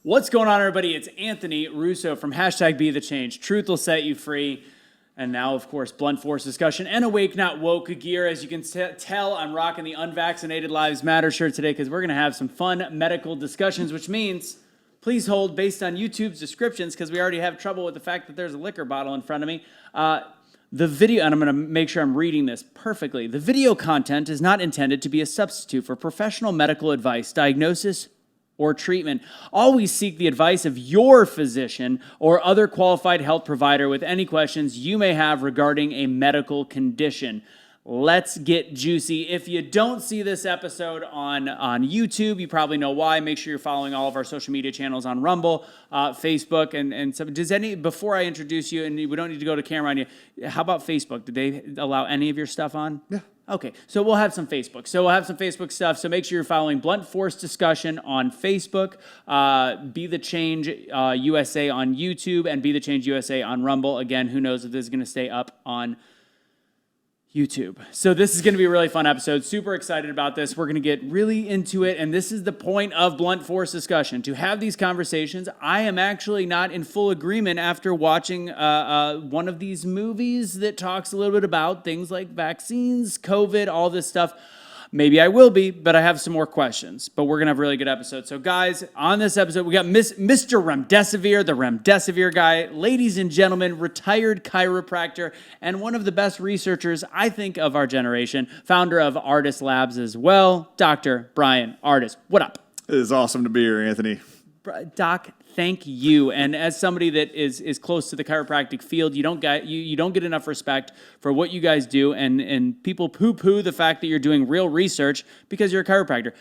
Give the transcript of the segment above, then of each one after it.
What's going on, everybody? It's Anthony Russo from #BeTheChange. Truth will set you free. And now, of course, blunt force discussion and awake, not woke gear. As you can tell, I'm rocking the Unvaccinated Lives Matter shirt today because we're going to have some fun medical discussions, which means please hold based on YouTube's descriptions because we already have trouble with the fact that there's a liquor bottle in front of me. The video, and I'm going to make sure I'm reading this perfectly. The video content is not intended to be a substitute for professional medical advice, diagnosis, or treatment. Always seek the advice of your physician or other qualified health provider with any questions you may have regarding a medical condition. Let's get juicy. If you don't see this episode on YouTube, you probably know why. Make sure you're following all of our social media channels on Rumble, Facebook, and so. Before I introduce you, and we don't need to go to camera on you, how about Facebook? Did they allow any of your stuff on? Yeah. Okay, so we'll have some Facebook. Stuff. So make sure you're following Blunt Force Discussion on Facebook, Be the Change USA on YouTube, and Be the Change USA on Rumble. Again, who knows if this is going to stay up on YouTube. So this is going to be a really fun episode. Super excited about this. We're going to get really into it, and this is the point of Blunt Force Discussion, to have these conversations. I am actually not in full agreement after watching one of these movies that talks a little bit about things like vaccines, COVID, all this stuff. Maybe I will be, but I have some more questions. But we're going to have a really good episode. So, guys, on this episode, we got Mr. Remdesivir, the Remdesivir Guy. Ladies and gentlemen, retired chiropractor and one of the best researchers, I think, of our generation. Founder of Ardis Labs as well, Dr. Bryan Ardis. What up? It is awesome to be here, Anthony. Doc, thank you. And as somebody that is close to the chiropractic field, you don't get enough respect for what you guys do, and people poo-poo the fact that you're doing real research because you're a chiropractor.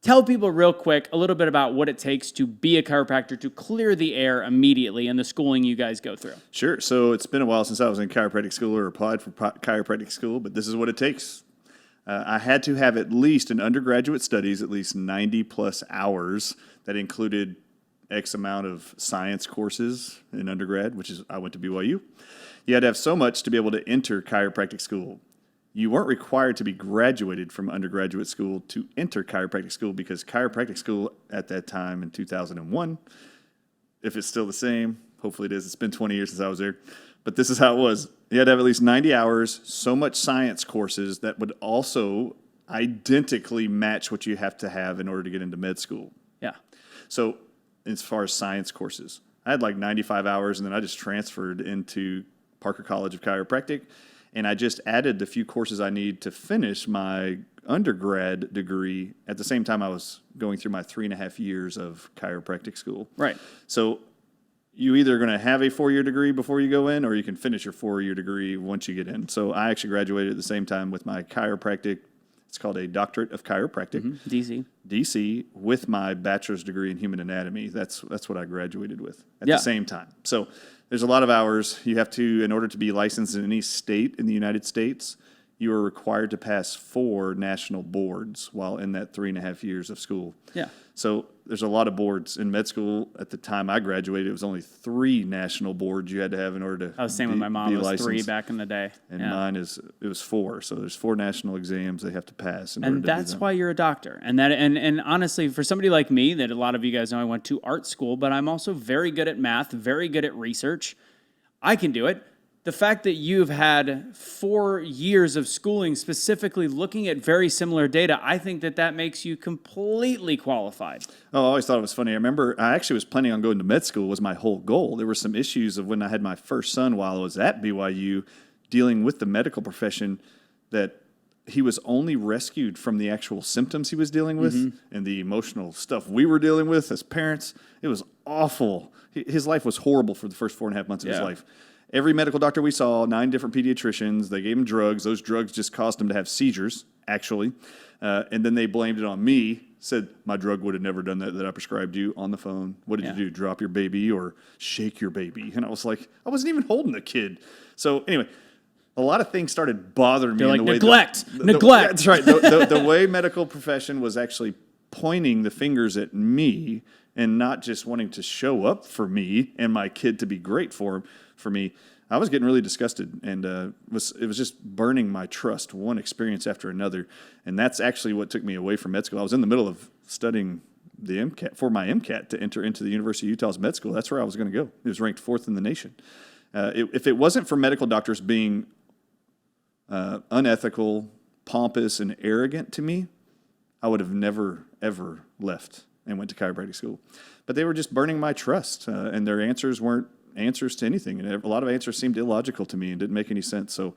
Tell people real quick a little bit about what it takes to be a chiropractor, to clear the air immediately, and the schooling you guys go through. Sure. So it's been a while since I was in chiropractic school or applied for chiropractic school, but this is what it takes. I had to have at least in undergraduate studies, at least 90 plus hours. That included X amount of science courses in undergrad, which is, I went to BYU. You had to have so much to be able to enter chiropractic school. You weren't required to be graduated from undergraduate school to enter chiropractic school, because chiropractic school at that time in 2001, if it's still the same, hopefully it is. It's been 20 years since I was there. But this is how it was. You had to have at least 90 hours, so much science courses that would also identically match what you have to have in order to get into med school. Yeah. So as far as science courses, I had like 95 hours, and then I just transferred into Parker College of Chiropractic, and I just added the few courses I need to finish my undergrad degree at the same time I was going through my 3.5 years of chiropractic school. Right. So you either are going to have a 4-year degree before you go in, or you can finish your 4-year degree once you get in. So I actually graduated at the same time with my chiropractic. It's called a doctorate of chiropractic. DC, with my bachelor's degree in human anatomy. That's what I graduated with at the same time. So there's a lot of hours. You have to, in order to be licensed in any state in the United States, you are required to pass 4 national boards while in that 3.5 years of school. Yeah. So there's a lot of boards. In med school, at the time I graduated, it was only 3 national boards you had to have in order to I was saying with my mom, it was licensed. 3 back in the day. And mine it was 4. So there's 4 national exams they have to pass. And that's why you're a doctor. And honestly, for somebody like me, that a lot of you guys know, I went to art school, but I'm also very good at math, very good at research. I can do it. The fact that you've had 4 years of schooling specifically looking at very similar data, I think that makes you completely qualified. Oh, I always thought it was funny. I remember I actually was planning on going to med school was my whole goal. There were some issues of when I had my first son while I was at BYU dealing with the medical profession, that he was only rescued from the actual symptoms he was dealing with and the emotional stuff we were dealing with as parents. It was awful. His life was horrible for the first 4.5 months of his life. Every medical doctor we saw, 9 different pediatricians, they gave him drugs. Those drugs just caused him to have seizures, actually. And then they blamed it on me, said my drug would have never done that I prescribed you on the phone. What did you do, drop your baby or shake your baby? And I was like, I wasn't even holding the kid. So anyway, a lot of things started bothering me. They're like, in the way neglect. Yeah, that's right. The way medical profession was actually pointing the fingers at me and not just wanting to show up for me and my kid to be great for me, I was getting really disgusted, and it was just burning my trust, one experience after another. And that's actually what took me away from med school. I was in the middle of studying the MCAT for my MCAT to enter into the University of Utah's med school. That's where I was going to go. It was ranked 4th in the nation. If it wasn't for medical doctors being unethical, pompous, and arrogant to me, I would have never, ever left and went to chiropractic school. But they were just burning my trust, and their answers weren't answers to anything. And a lot of answers seemed illogical to me and didn't make any sense. So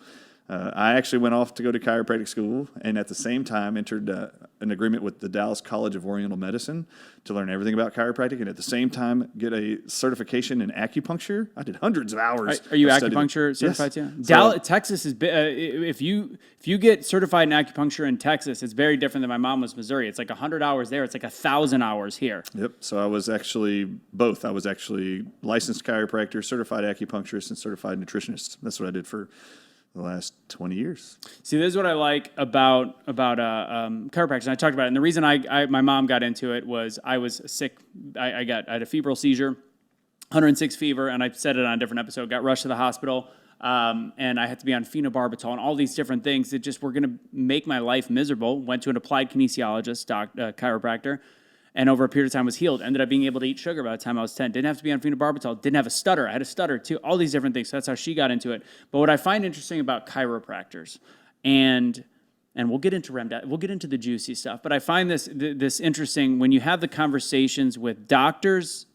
I actually went off to go to chiropractic school, and at the same time entered an agreement with the Dallas College of Oriental Medicine to learn everything about chiropractic, and at the same time get a certification in acupuncture. I did hundreds of hours. Are you of acupuncture studying. certified Yes. too? Texas is if you get certified in acupuncture in Texas, it's very different than my mom was Missouri. It's like 100 hours there. It's like 1,000 hours here. Yep. So I was actually both. I was actually licensed chiropractor, certified acupuncturist, and certified nutritionist. That's what I did for the last 20 years. See, this is what I like about chiropractic. And I talked about it. And the reason my mom got into it was I was sick. I had a febrile seizure, 106 fever, and I said it on a different episode. Got rushed to the hospital, and I had to be on phenobarbital and all these different things that just were going to make my life miserable. Went to an applied kinesiologist, chiropractor, and over a period of time was healed. Ended up being able to eat sugar by the time I was 10. Didn't have to be on phenobarbital. Didn't have a stutter. I had a stutter too. All these different things. So that's how she got into it. But what I find interesting about chiropractors, and we'll get into Rem Death, we'll get into the juicy stuff, but I find this interesting when you have the conversations with doctors,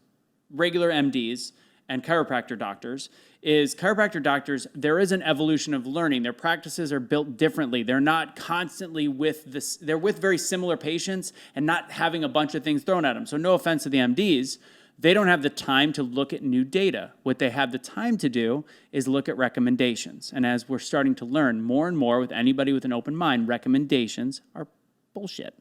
regular MDs, and chiropractor doctors, is chiropractor doctors, there is an evolution of learning. Their practices are built differently. They're not constantly with this, they're with very similar patients and not having a bunch of things thrown at them. So no offense to the MDs, they don't have the time to look at new data. What they have the time to do is look at recommendations. And as we're starting to learn more and more with anybody with an open mind, recommendations are bullshit.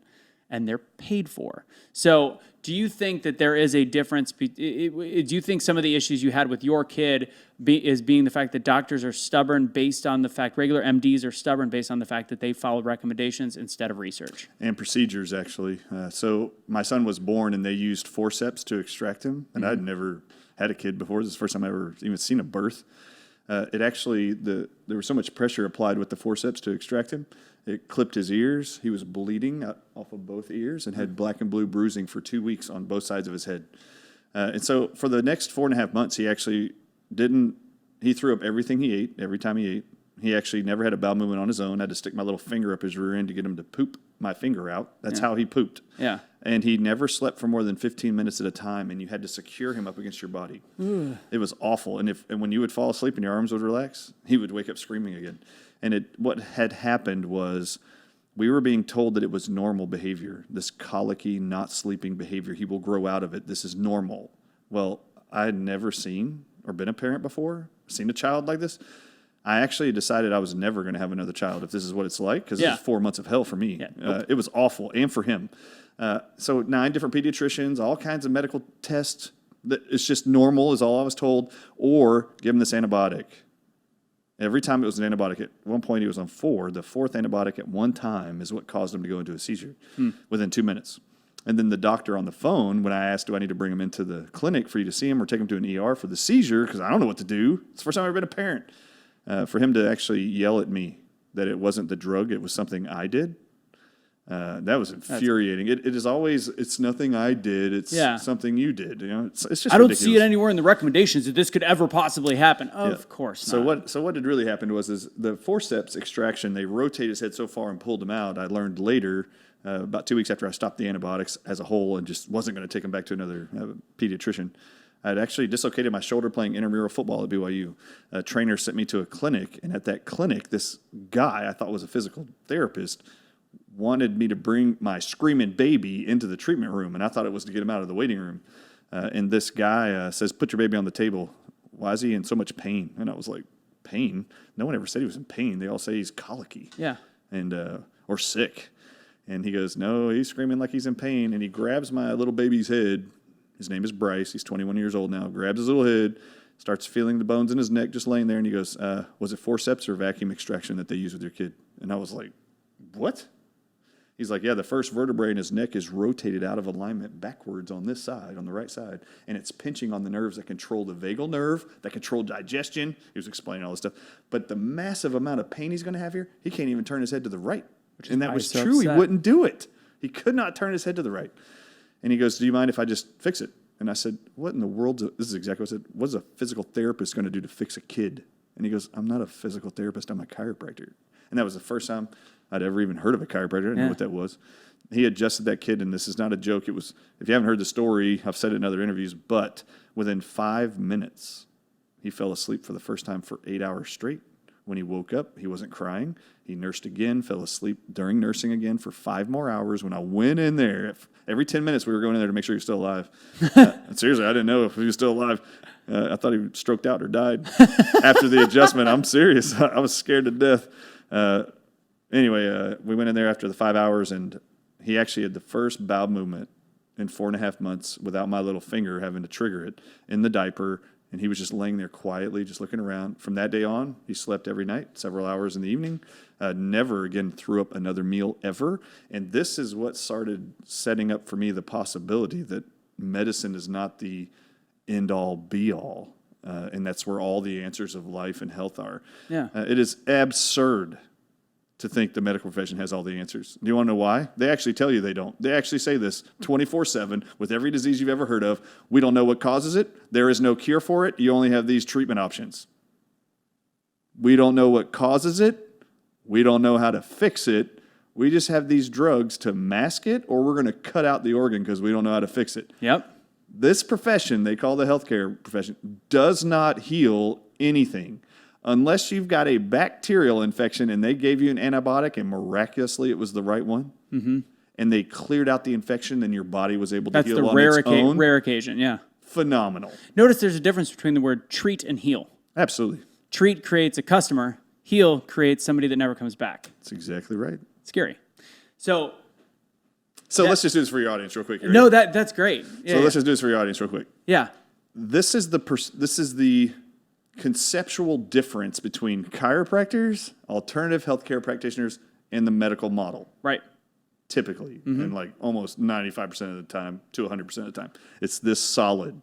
And they're paid for. So do you think that there is a difference? Do you think some of the issues you had with your kid is being the fact that doctors are stubborn based on the fact, regular MDs are stubborn based on the fact that they follow recommendations instead of research? And procedures, actually. So my son was born, and they used forceps to extract him. And I'd never had a kid before. This is the first time I ever even seen a birth. There was so much pressure applied with the forceps to extract him. It clipped his ears. He was bleeding off of both ears and had black and blue bruising for 2 weeks on both sides of his head. And so for the next 4.5 months, he actually he threw up everything he ate, every time he ate. He actually never had a bowel movement on his own. I had to stick my little finger up his rear end to get him to poop my finger out. That's how he pooped. Yeah. And he never slept for more than 15 minutes at a time, and you had to secure him up against your body. It was awful. And when you would fall asleep and your arms would relax, he would wake up screaming again. And what had happened was we were being told that it was normal behavior, this colicky, not sleeping behavior. He will grow out of it. This is normal. Well, I had never seen or been a parent before, seen a child like this. I actually decided I was never going to have another child if this is what it's like, because this is 4 months of hell for me. Yeah. It was awful, and for him. So 9 different pediatricians, all kinds of medical tests. It's just normal is all I was told, or give him this antibiotic. Every time it was an antibiotic. At one point he was on 4. The 4th antibiotic at one time is what caused him to go into a seizure within 2 minutes. And then the doctor on the phone, when I asked, do I need to bring him into the clinic for you to see him or take him to an ER for the seizure, because I don't know what to do. It's the first time I've ever been a parent. For him to actually yell at me that it wasn't the drug, it was something I did, that was infuriating. It is always, it's nothing I did, it's something you did. You know, it's just I don't ridiculous. see it anywhere in the recommendations that this could ever possibly happen. Of course not. So what had really happened was the forceps extraction, they rotated his head so far and pulled him out. I learned later, about 2 weeks after I stopped the antibiotics as a whole and just wasn't going to take him back to another pediatrician. I had actually dislocated my shoulder playing intramural football at BYU. A trainer sent me to a clinic, and at that clinic, this guy I thought was a physical therapist wanted me to bring my screaming baby into the treatment room, and I thought it was to get him out of the waiting room. And this guy says, "Put your baby on the table. Why is he in so much pain?" And I was like, "Pain? No one ever said he was in pain. They all say he's colicky, and or sick." And he goes, "No, he's screaming like he's in pain." And he grabs my little baby's head. His name is Bryce. He's 21 years old now. Grabs his little head, starts feeling the bones in his neck just laying there, and he goes, "Was it forceps or vacuum extraction that they use with your kid?" And I was like, "What?" He's like, "Yeah, the first vertebrae in his neck is rotated out of alignment backwards on this side, on the right side, and it's pinching on the nerves that control the vagal nerve, that control digestion." He was explaining all this stuff. But the massive amount of pain he's going to have here, he can't even turn his head to the right. And that was true. He wouldn't do it. He could not turn his head to the right. And he goes, do you mind if I just fix it? And I said, what in the world? This is exactly what I said. What is a physical therapist going to do to fix a kid? And he goes, I'm not a physical therapist. I'm a chiropractor. And that was the first time I'd ever even heard of a chiropractor. I didn't know what that was. He adjusted that kid, and this is not a joke. It was, if you haven't heard the story, I've said it in other interviews, but within 5 minutes, he fell asleep for the first time for 8 hours straight. When he woke up, he wasn't crying. He nursed again, fell asleep during nursing again for 5 more hours. When I went in there, every 10 minutes we were going in there to make sure he was still alive. Seriously, I didn't know if he was still alive. I thought he stroked out or died after the adjustment. I'm serious. I was scared to death. Anyway, we went in there after the 5 hours, and he actually had the first bowel movement in 4.5 months without my little finger having to trigger it in the diaper. And he was just laying there quietly, just looking around. From that day on, he slept every night, several hours in the evening. Never again threw up another meal ever. And this is what started setting up for me the possibility that medicine is not the end-all, be-all. And that's where all the answers of life and health are. Yeah. It is absurd to think the medical profession has all the answers. Do you want to know why? They actually tell you they don't. They actually say this 24/7 with every disease you've ever heard of. We don't know what causes it. There is no cure for it. You only have these treatment options. We don't know what causes it. We don't know how to fix it. We just have these drugs to mask it, or we're going to cut out the organ because we don't know how to fix it. Yep. This profession, they call the healthcare profession, does not heal anything. Unless you've got a bacterial infection and they gave you an antibiotic and miraculously it was the right one, and they cleared out the infection, then your body was able to heal on its own. Rare occasion, yeah. Phenomenal. Notice there's a difference between the word treat and heal. Absolutely. Treat creates a customer. Heal creates somebody that never comes back. That's exactly right. Scary. So let's just do this for your audience real quick. No, that's great. Yeah, let's just do this for your audience real quick. Yeah. This is the conceptual difference between chiropractors, alternative healthcare practitioners, and the medical model. Right. Typically, and like almost 95% of the time to 100% of the time. It's this solid.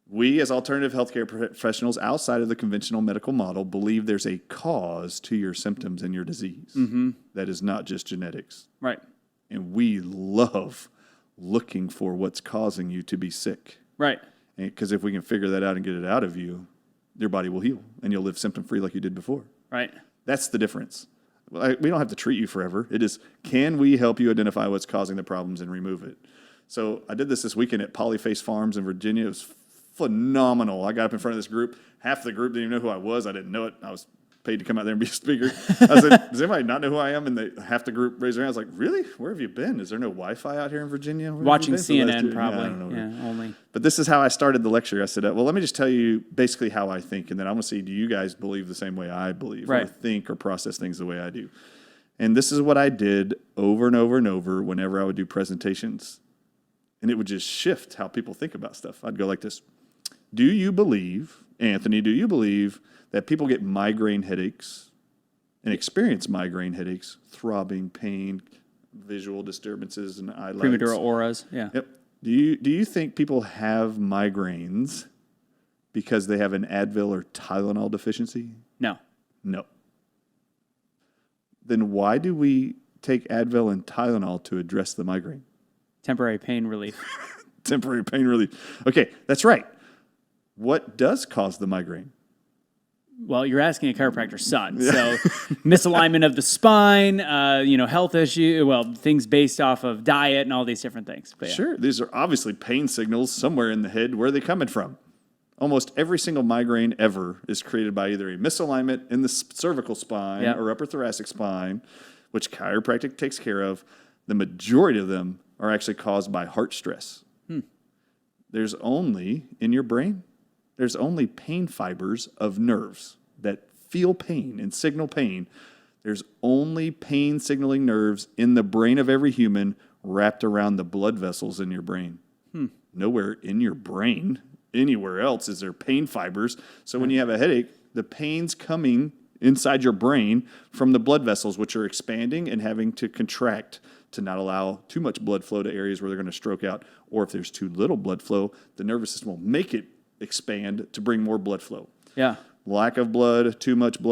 We, as alternative healthcare professionals outside of the conventional medical model, believe there's a cause to your symptoms and your disease. That is not just genetics. Right. And we love looking for what's causing you to be sick. Right. Because if we can figure that out and get it out of you, your body will heal and you'll live symptom-free like you did before. Right. That's the difference. We don't have to treat you forever. It is, can we help you identify what's causing the problems and remove it? So I did this weekend at Polyface Farms in Virginia. It was phenomenal. I got up in front of this group. Half the group didn't even know who I was. I didn't know it. I was paid to come out there and be a speaker. I said, does anybody not know who I am? And half the group raised their hands like, really? Where have you been? Is there no Wi-Fi out here in Virginia? Watching CNN probably. I don't know. Yeah, only. But this is how I started the lecture. I said, well, let me just tell you basically how I think, and then I'm going to see, do you guys believe the same way I believe, right, or think or process things the way I do? And this is what I did over and over and over whenever I would do presentations. And it would just shift how people think about stuff. I'd go like this. Do you believe, Anthony, do you believe that people get migraine headaches and experience migraine headaches, throbbing, pain, visual disturbances, and eyelids? Premature auras, yeah. Yep. Do you think people have migraines because they have an Advil or Tylenol deficiency? No. No. Then why do we take Advil and Tylenol to address the migraine? Temporary pain relief. Temporary pain relief. Okay, that's right. What does cause the migraine? Well, you're asking a chiropractor's son. So misalignment of the spine, health issue, things based off of diet and all these different things. But yeah. Sure. These are obviously pain signals somewhere in the head. Where are they coming from? Almost every single migraine ever is created by either a misalignment in the cervical spine or upper thoracic spine, which chiropractic takes care of. The majority of them are actually caused by heart stress. There's only, in your brain, there's only pain fibers of nerves that feel pain and signal pain. There's only pain signaling nerves in the brain of every human wrapped around the blood vessels in your brain. Nowhere in your brain, anywhere else, is there pain fibers. So when you have a headache, the pain's coming inside your brain from the blood vessels, which are expanding and having to contract to not allow too much blood flow to areas where they're going to stroke out. Or if there's too little blood flow, the nervous system will make it expand to bring more blood flow. Yeah. Lack of blood, too much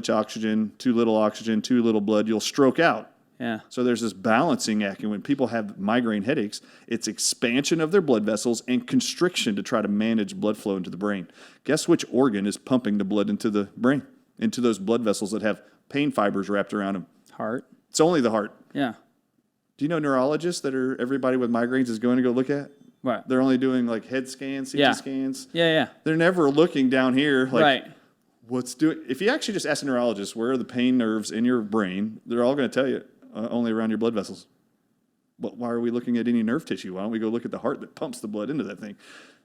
oxygen, too little blood, you'll stroke out. Yeah. So there's this balancing act. And when people have migraine headaches, it's expansion of their blood vessels and constriction to try to manage blood flow into the brain. Guess which organ is pumping the blood into the brain, into those blood vessels that have pain fibers wrapped around them? Heart. It's only the heart. Yeah. Do you know neurologists that are everybody with migraines is going to go look at? What? They're only doing like head scans, CT scans. Yeah. They're never looking down here like Right. what's doing. If you actually just ask a neurologist where are the pain nerves in your brain, they're all going to tell you only around your blood vessels. But why are we looking at any nerve tissue? Why don't we go look at the heart that pumps the blood into that thing?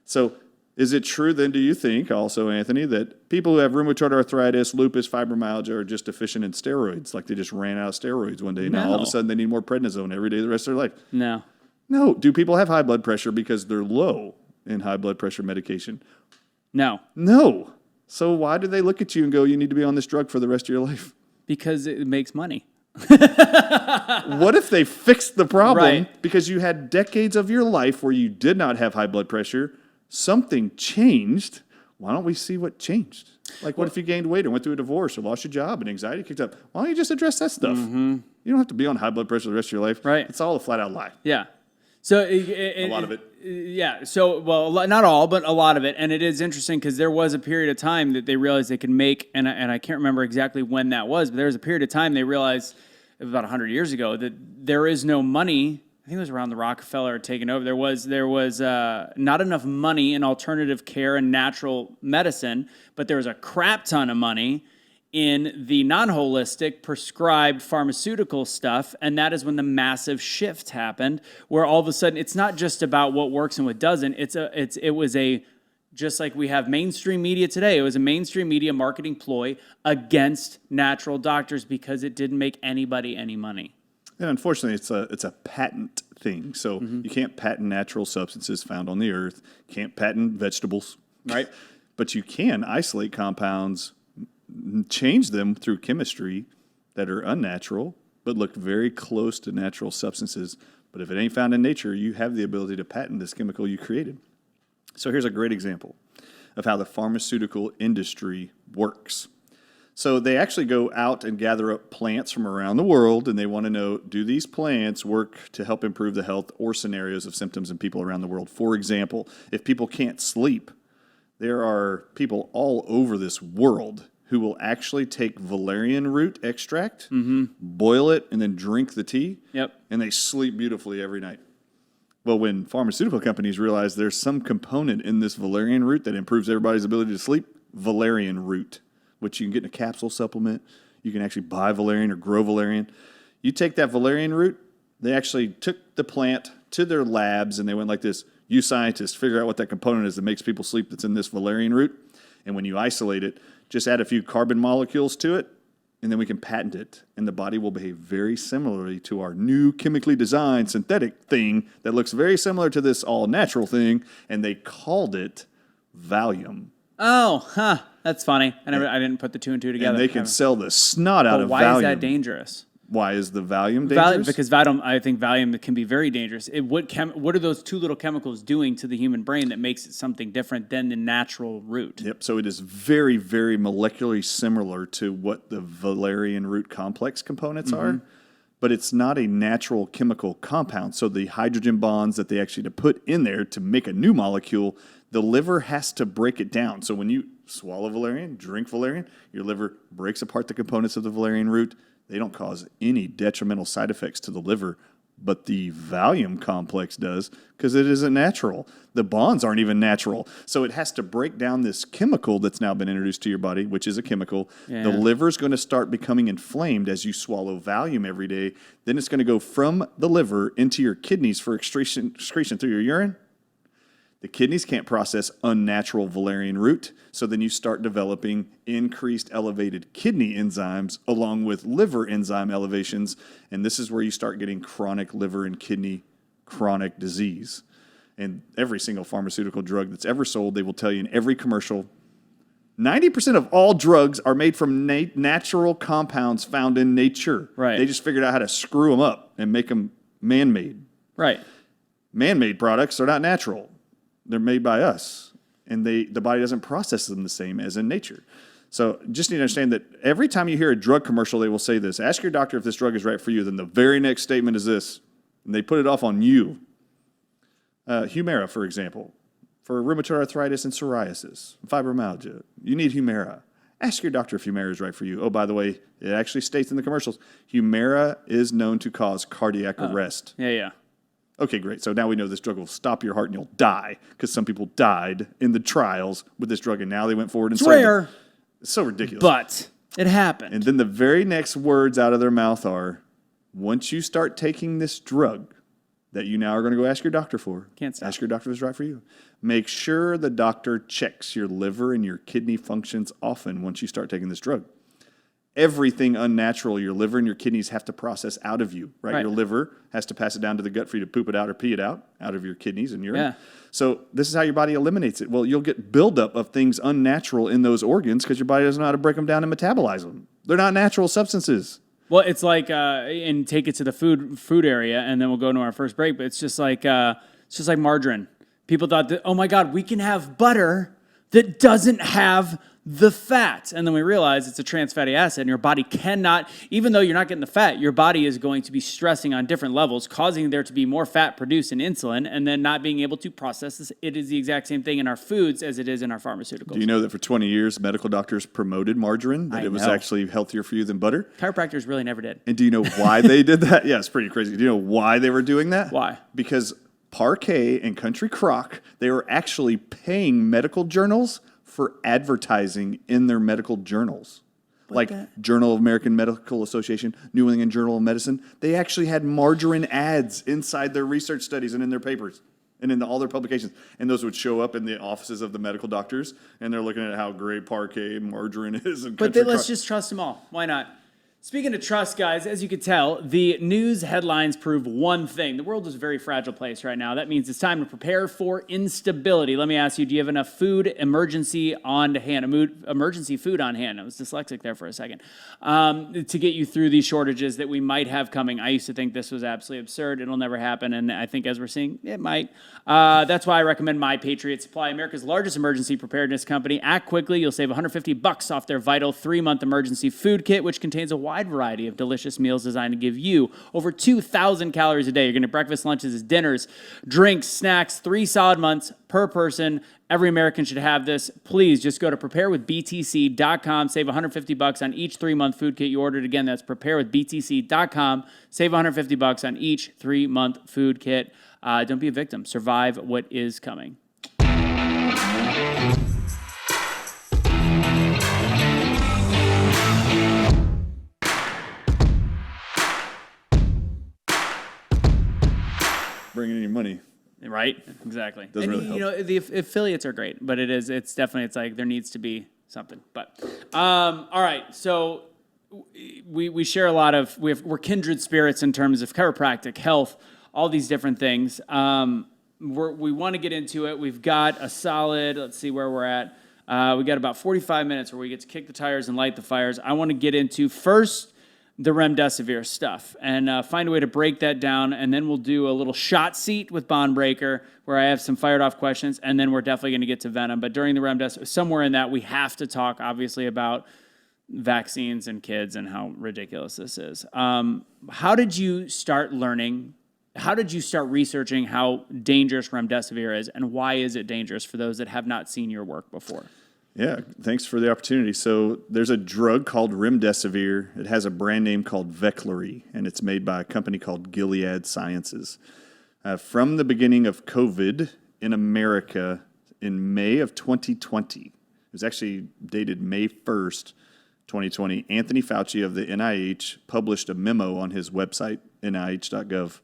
So is it true then, do you think also, Anthony, that people who have rheumatoid arthritis, lupus, fibromyalgia are just deficient in steroids? Like they just ran out of steroids one day. Now all of a sudden they need more prednisone every day the rest of their life. No. No. Do people have high blood pressure because they're low in high blood pressure medication? No. No. So why do they look at you and go, you need to be on this drug for the rest of your life? Because it makes money. What if they fixed the problem Right. because you had decades of your life where you did not have high blood pressure? Something changed. Why don't we see what changed? Like, what if you gained weight or went through a divorce or lost your job and anxiety kicked up? Why don't you just address that stuff? You don't have to be on high blood pressure the rest of your life. Right. It's all a flat out lie. Yeah. So A lot of it. Yeah. So, well, not all, but a lot of it. And it is interesting because there was a period of time that they realized they could make, and I can't remember exactly when that was, but there was a period of time they realized, it was about 100 years ago, that there is no money. I think it was around the Rockefeller taking over. There was not enough money in alternative care and natural medicine, but there was a crap ton of money in the non-holistic prescribed pharmaceutical stuff, and that is when the massive shift happened, where all of a sudden it's not just about what works and what doesn't. It was just like we have mainstream media today. It was a mainstream media marketing ploy against natural doctors because it didn't make anybody any money. And unfortunately, it's a patent thing. So you can't patent natural substances found on the earth. Can't patent vegetables, right? But you can isolate compounds, change them through chemistry that are unnatural, but look very close to natural substances. But if it ain't found in nature, you have the ability to patent this chemical you created. So here's a great example of how the pharmaceutical industry works. So they actually go out and gather up plants from around the world, and they want to know, do these plants work to help improve the health or scenarios of symptoms in people around the world? For example, if people can't sleep, there are people all over this world who will actually take valerian root extract, boil it, and then drink the tea, and they sleep beautifully every night. Well, when pharmaceutical companies realize there's some component in this valerian root that improves everybody's ability to sleep, valerian root, which you can get in a capsule supplement. You can actually buy valerian or grow valerian. You take that valerian root, they actually took the plant to their labs and they went like this, you scientists figure out what that component is that makes people sleep that's in this valerian root. And when you isolate it, just add a few carbon molecules to it, and then we can patent it. And the body will behave very similarly to our new chemically designed synthetic thing that looks very similar to this all-natural thing, and they called it Valium. Oh, that's funny. I didn't put the two and two together. And they can sell the snot out of Valium. Why is that dangerous? Why is the Valium dangerous? Because I think Valium can be very dangerous. What are those two little chemicals doing to the human brain that makes it something different than the natural root? Yep. So it is very, very molecularly similar to what the valerian root complex components are, but it's not a natural chemical compound. So the hydrogen bonds that they actually put in there to make a new molecule, the liver has to break it down. So when you swallow valerian, drink valerian, your liver breaks apart the components of the valerian root. They don't cause any detrimental side effects to the liver, but the Valium complex does because it isn't natural. The bonds aren't even natural. So it has to break down this chemical that's now been introduced to your body, which is a chemical. Yeah. The liver's going to start becoming inflamed as you swallow Valium every day. Then it's going to go from the liver into your kidneys for excretion through your urine. The kidneys can't process unnatural valerian root, so then you start developing increased elevated kidney enzymes along with liver enzyme elevations, and this is where you start getting chronic liver and kidney chronic disease. And every single pharmaceutical drug that's ever sold, they will tell you in every commercial, 90% of all drugs are made from natural compounds found in nature. Right. They just figured out how to screw them up and make them man-made. Right. Man-made products are not natural. They're made by us, and the body doesn't process them the same as in nature. So just need to understand that every time you hear a drug commercial, they will say this: ask your doctor if this drug is right for you. Then the very next statement is this, and they put it off on you. Humira, for example, for rheumatoid arthritis and psoriasis, fibromyalgia, you need Humira. Ask your doctor if Humira is right for you. Oh, by the way, it actually states in the commercials, Humira is known to cause cardiac arrest. Yeah. Okay, great. So now we know this drug will stop your heart and you'll die, because some people died in the trials with this drug, and now they went forward and It's sold rare. it. It's so ridiculous. But it happened. And then the very next words out of their mouth are, once you start taking this drug that you now are going to go ask your doctor for, Can't stop. ask your doctor if it's right for you. Make sure the doctor checks your liver and your kidney functions often once you start taking this drug. Everything unnatural, your liver and your kidneys have to process out of you, right? Your liver has to pass it down to the gut for you to poop it out or pee it out of your kidneys and urine. Yeah. So this is how your body eliminates it. Well, you'll get buildup of things unnatural in those organs because your body doesn't know how to break them down and metabolize them. They're not natural substances. Well, it's like, and take it to the food area, and then we'll go to our first break. But it's just like margarine. People thought that, oh my God, we can have butter that doesn't have the fat. And then we realize it's a trans fatty acid, and your body cannot, even though you're not getting the fat, your body is going to be stressing on different levels, causing there to be more fat produced in insulin, and then not being able to process this. It is the exact same thing in our foods as it is in our pharmaceuticals. Do you know that for 20 years, medical doctors promoted margarine, that it was actually healthier for you than butter? Chiropractors really never did. And do you know why they did that? Yeah, it's pretty crazy. Do you know why they were doing that? Why? Because Parquet and Country Crock, they were actually paying medical journals for advertising in their medical journals. Journal of American Medical Association, New England Journal of Medicine. They actually had margarine ads inside their research studies and in their papers and in all their publications. And those would show up in the offices of the medical doctors, and they're looking at how great Parquet and margarine is. And But let's just trust them all. Why not? Speaking of trust, guys, as you can tell, the news headlines prove one thing. The world is a very fragile place right now. That means it's time to prepare for instability. Let me ask you, do you have enough emergency food on hand? I was dyslexic there for a second. To get you through these shortages that we might have coming. I used to think this was absolutely absurd. It'll never happen, and I think as we're seeing, it might. That's why I recommend My Patriot Supply, America's largest emergency preparedness company. Act quickly. You'll save $150 off their vital 3-month emergency food kit, which contains a wide variety of delicious meals designed to give you over 2,000 calories a day. You're going to breakfast, lunches, dinners, drinks, snacks, 3 solid months per person. Every American should have this. Please just go to preparewithbtc.com. Save $150 on each 3-month food kit you ordered. Again, that's preparewithbtc.com. Save $150 on each 3-month food kit. Don't be a victim. Survive what is coming. bringing any money. Right? Exactly. Doesn't and really you help. know, the affiliates are great, but it's definitely, it's like there needs to be something. But all right, so we share a lot of, we're kindred spirits in terms of chiropractic, health, all these different things. We want to get into it. We've got a solid, let's see where we're at. We got about 45 minutes where we get to kick the tires and light the fires. I want to get into first the Remdesivir stuff and find a way to break that down, and then we'll do a little shot seat with Bond Breaker where I have some fired off questions, and then we're definitely going to get to Venom. But during the Remdesivir, somewhere in that, we have to talk, obviously, about vaccines and kids and how ridiculous this is. How did you start learning? How did you start researching how dangerous Remdesivir is, and why is it dangerous for those that have not seen your work before? Yeah, thanks for the opportunity. So there's a drug called Remdesivir. It has a brand name called Veklury, and it's made by a company called Gilead Sciences. From the beginning of COVID in America in May of 2020, it was actually dated May 1st, 2020, Anthony Fauci of the NIH published a memo on his website, nih.gov,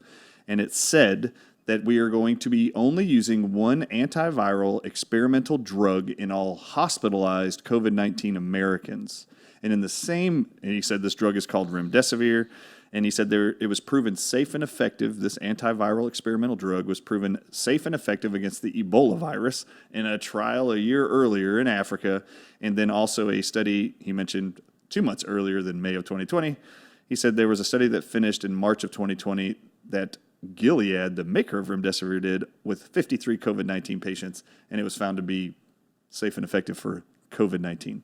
and it said that we are going to be only using one antiviral experimental drug in all hospitalized COVID-19 Americans. And in the same, and he said this drug is called Remdesivir, and he said it was proven safe and effective. This antiviral experimental drug was proven safe and effective against the Ebola virus in a trial a year earlier in Africa, and then also a study he mentioned 2 months earlier than May of 2020. He said there was a study that finished in March of 2020 that Gilead, the maker of Remdesivir, did with 53 COVID-19 patients, and it was found to be safe and effective for COVID-19.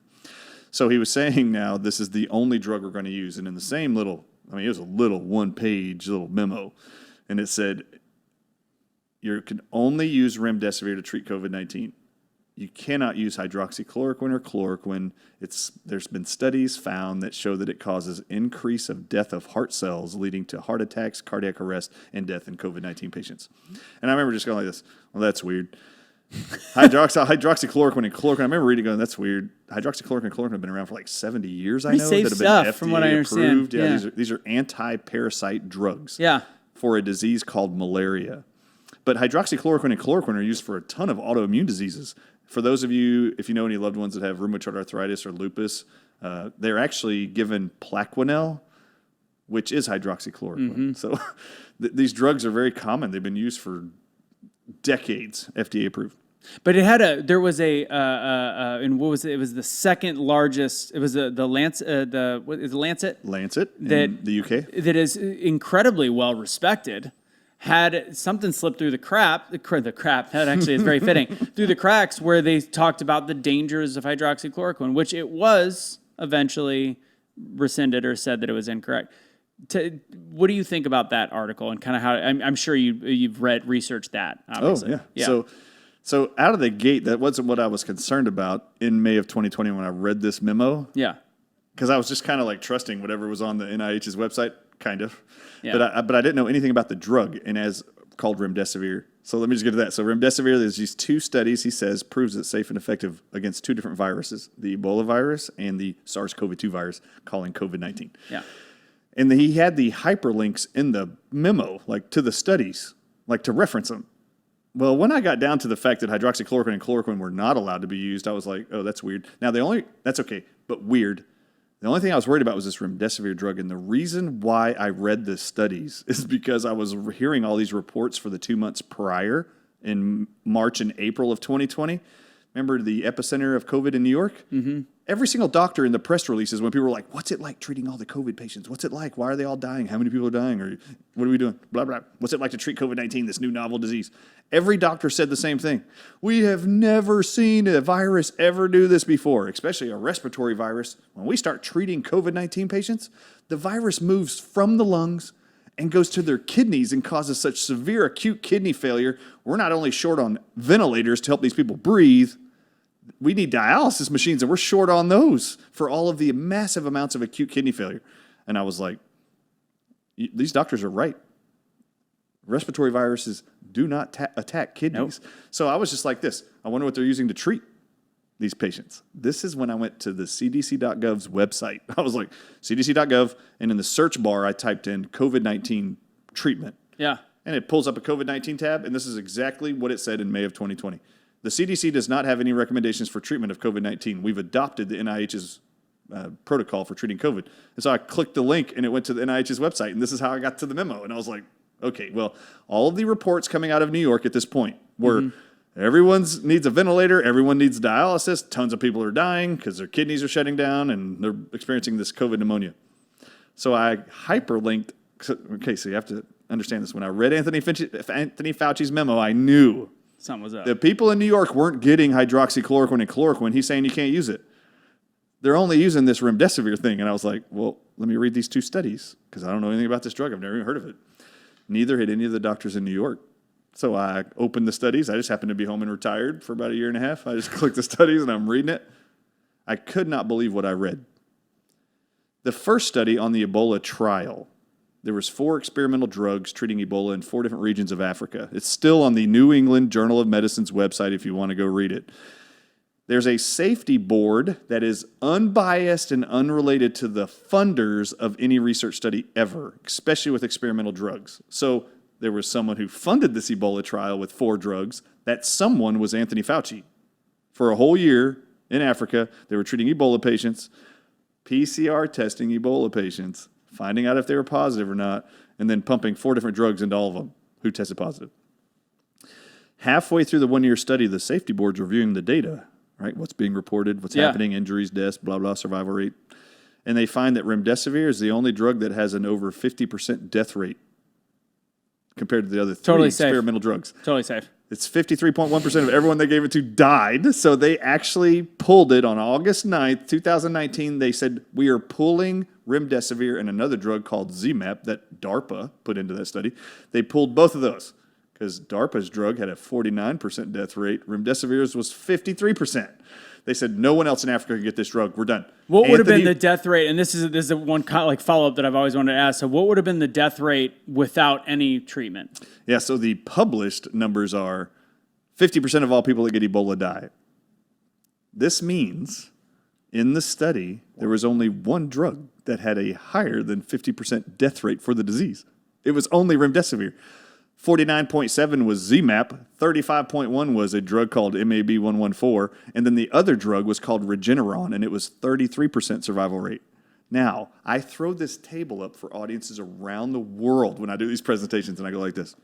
So he was saying now this is the only drug we're going to use. And in the same little, it was a little one-page little memo, and it said, you can only use remdesivir to treat COVID-19. You cannot use hydroxychloroquine or chloroquine. There's been studies found that show that it causes increase of death of heart cells, leading to heart attacks, cardiac arrest, and death in COVID-19 patients. And I remember just going like this, well, that's weird. Hydroxychloroquine and chloroquine, I remember reading going, that's weird. Hydroxychloroquine and chloroquine have been around for like 70 years, I know, that have been FDA from what I understand. approved. Yeah. These are anti-parasite drugs for a disease called malaria. But hydroxychloroquine and chloroquine are used for a ton of autoimmune diseases. For those of you, if you know any loved ones that have rheumatoid arthritis or lupus, they're actually given Plaquenil, which is hydroxychloroquine. So these drugs are very common. They've been used for decades, FDA approved. But there was and what was it? It was the second largest. It was the Lancet, what is it, Lancet? Lancet in the UK. That is incredibly well respected. Had something slip through the crap, that actually is very fitting, through the cracks where they talked about the dangers of hydroxychloroquine, which it was eventually rescinded or said that it was incorrect. What do you think about that article and kind of how, I'm sure you've researched that, obviously. Oh, yeah. So out of the gate, that wasn't what I was concerned about in May of 2020 when I read this memo. Yeah. Because I was just kind of like trusting whatever was on the NIH's website, kind of. Yeah. But I didn't know anything about the drug, and as called remdesivir. So let me just get to that. So remdesivir, there's these two studies, he says, proves it's safe and effective against two different viruses, the Ebola virus and the SARS-CoV-2 virus, calling COVID-19. Yeah. And he had the hyperlinks in the memo, like to the studies, like to reference them. Well, when I got down to the fact that hydroxychloroquine and chloroquine were not allowed to be used, I was like, oh, that's weird. Now, that's okay, but weird. The only thing I was worried about was this remdesivir drug. And the reason why I read the studies is because I was hearing all these reports for the 2 months prior in March and April of 2020. Remember the epicenter of COVID in New York? Mm-hmm. Every single doctor in the press releases, when people were like, what's it like treating all the COVID patients? What's it like? Why are they all dying? How many people are dying? Or what are we doing? Blah, blah. What's it like to treat COVID-19, this new novel disease? Every doctor said the same thing. We have never seen a virus ever do this before, especially a respiratory virus. When we start treating COVID-19 patients, the virus moves from the lungs and goes to their kidneys and causes such severe acute kidney failure. We're not only short on ventilators to help these people breathe, we need dialysis machines, and we're short on those for all of the massive amounts of acute kidney failure. And I was like, these doctors are right. Respiratory viruses do not attack kidneys. Nope. So I was just like this. I wonder what they're using to treat these patients. This is when I went to the cdc.gov's website. I was like, cdc.gov, and in the search bar, I typed in COVID-19 treatment. Yeah. And it pulls up a COVID-19 tab, and this is exactly what it said in May of 2020. The CDC does not have any recommendations for treatment of COVID-19. We've adopted the NIH's protocol for treating COVID. And so I clicked the link, and it went to the NIH's website, and this is how I got to the memo. And I was like, okay, well, all of the reports coming out of New York at this point were everyone needs a ventilator, everyone needs dialysis, tons of people are dying because their kidneys are shutting down, and they're experiencing this COVID pneumonia. So I hyperlinked. Okay, so you have to understand this. When I read Anthony Fauci's memo, I knew something was up. The people in New York weren't getting hydroxychloroquine and chloroquine. He's saying you can't use it. They're only using this remdesivir thing. And I was like, well, let me read these two studies because I don't know anything about this drug. I've never even heard of it. Neither had any of the doctors in New York. So I opened the studies. I just happened to be home and retired for about a year and a half. I just clicked the studies and I'm reading it. I could not believe what I read. The first study on the Ebola trial, there was 4 experimental drugs treating Ebola in 4 different regions of Africa. It's still on the New England Journal of Medicine's website if you want to go read it. There's a safety board that is unbiased and unrelated to the funders of any research study ever, especially with experimental drugs. So there was someone who funded this Ebola trial with 4 drugs. That someone was Anthony Fauci. For a whole year in Africa, they were treating Ebola patients, PCR testing Ebola patients, finding out if they were positive or not, and then pumping 4 different drugs into all of them who tested positive. Halfway through the 1-year study, the safety board's reviewing the data, right? What's being reported, what's happening, injuries, deaths, blah, blah, survival rate. And they find that remdesivir is the only drug that has an over 50% death rate compared to the other 3 experimental drugs. Totally safe. It's 53.1% of everyone they gave it to died. So they actually pulled it on August 9th, 2019. They said, we are pulling Remdesivir and another drug called ZMapp that DARPA put into that study. They pulled both of those because DARPA's drug had a 49% death rate. Remdesivir's was 53%. They said, no one else in Africa can get this drug. We're done. What would have been the death rate? And this is one follow-up that I've always wanted to ask. So what would have been the death rate without any treatment? Yeah, so the published numbers are 50% of all people that get Ebola die. This means in the study, there was only one drug that had a higher than 50% death rate for the disease. It was only Remdesivir. 49.7 was ZMapp, 35.1 was a drug called MAB114, and then the other drug was called Regeneron, and it was 33% survival rate. Now, I throw this table up for audiences around the world when I do these presentations, and I go like this.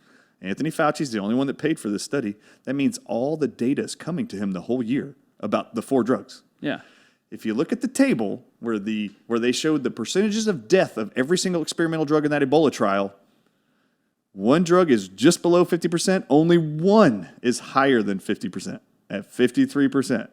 Anthony Fauci's the only one that paid for this study. That means all the data is coming to him the whole year about the 4 drugs. Yeah. If you look at the table where they showed the percentages of death of every single experimental drug in that Ebola trial, one drug is just below 50%. Only one is higher than 50% at 53%.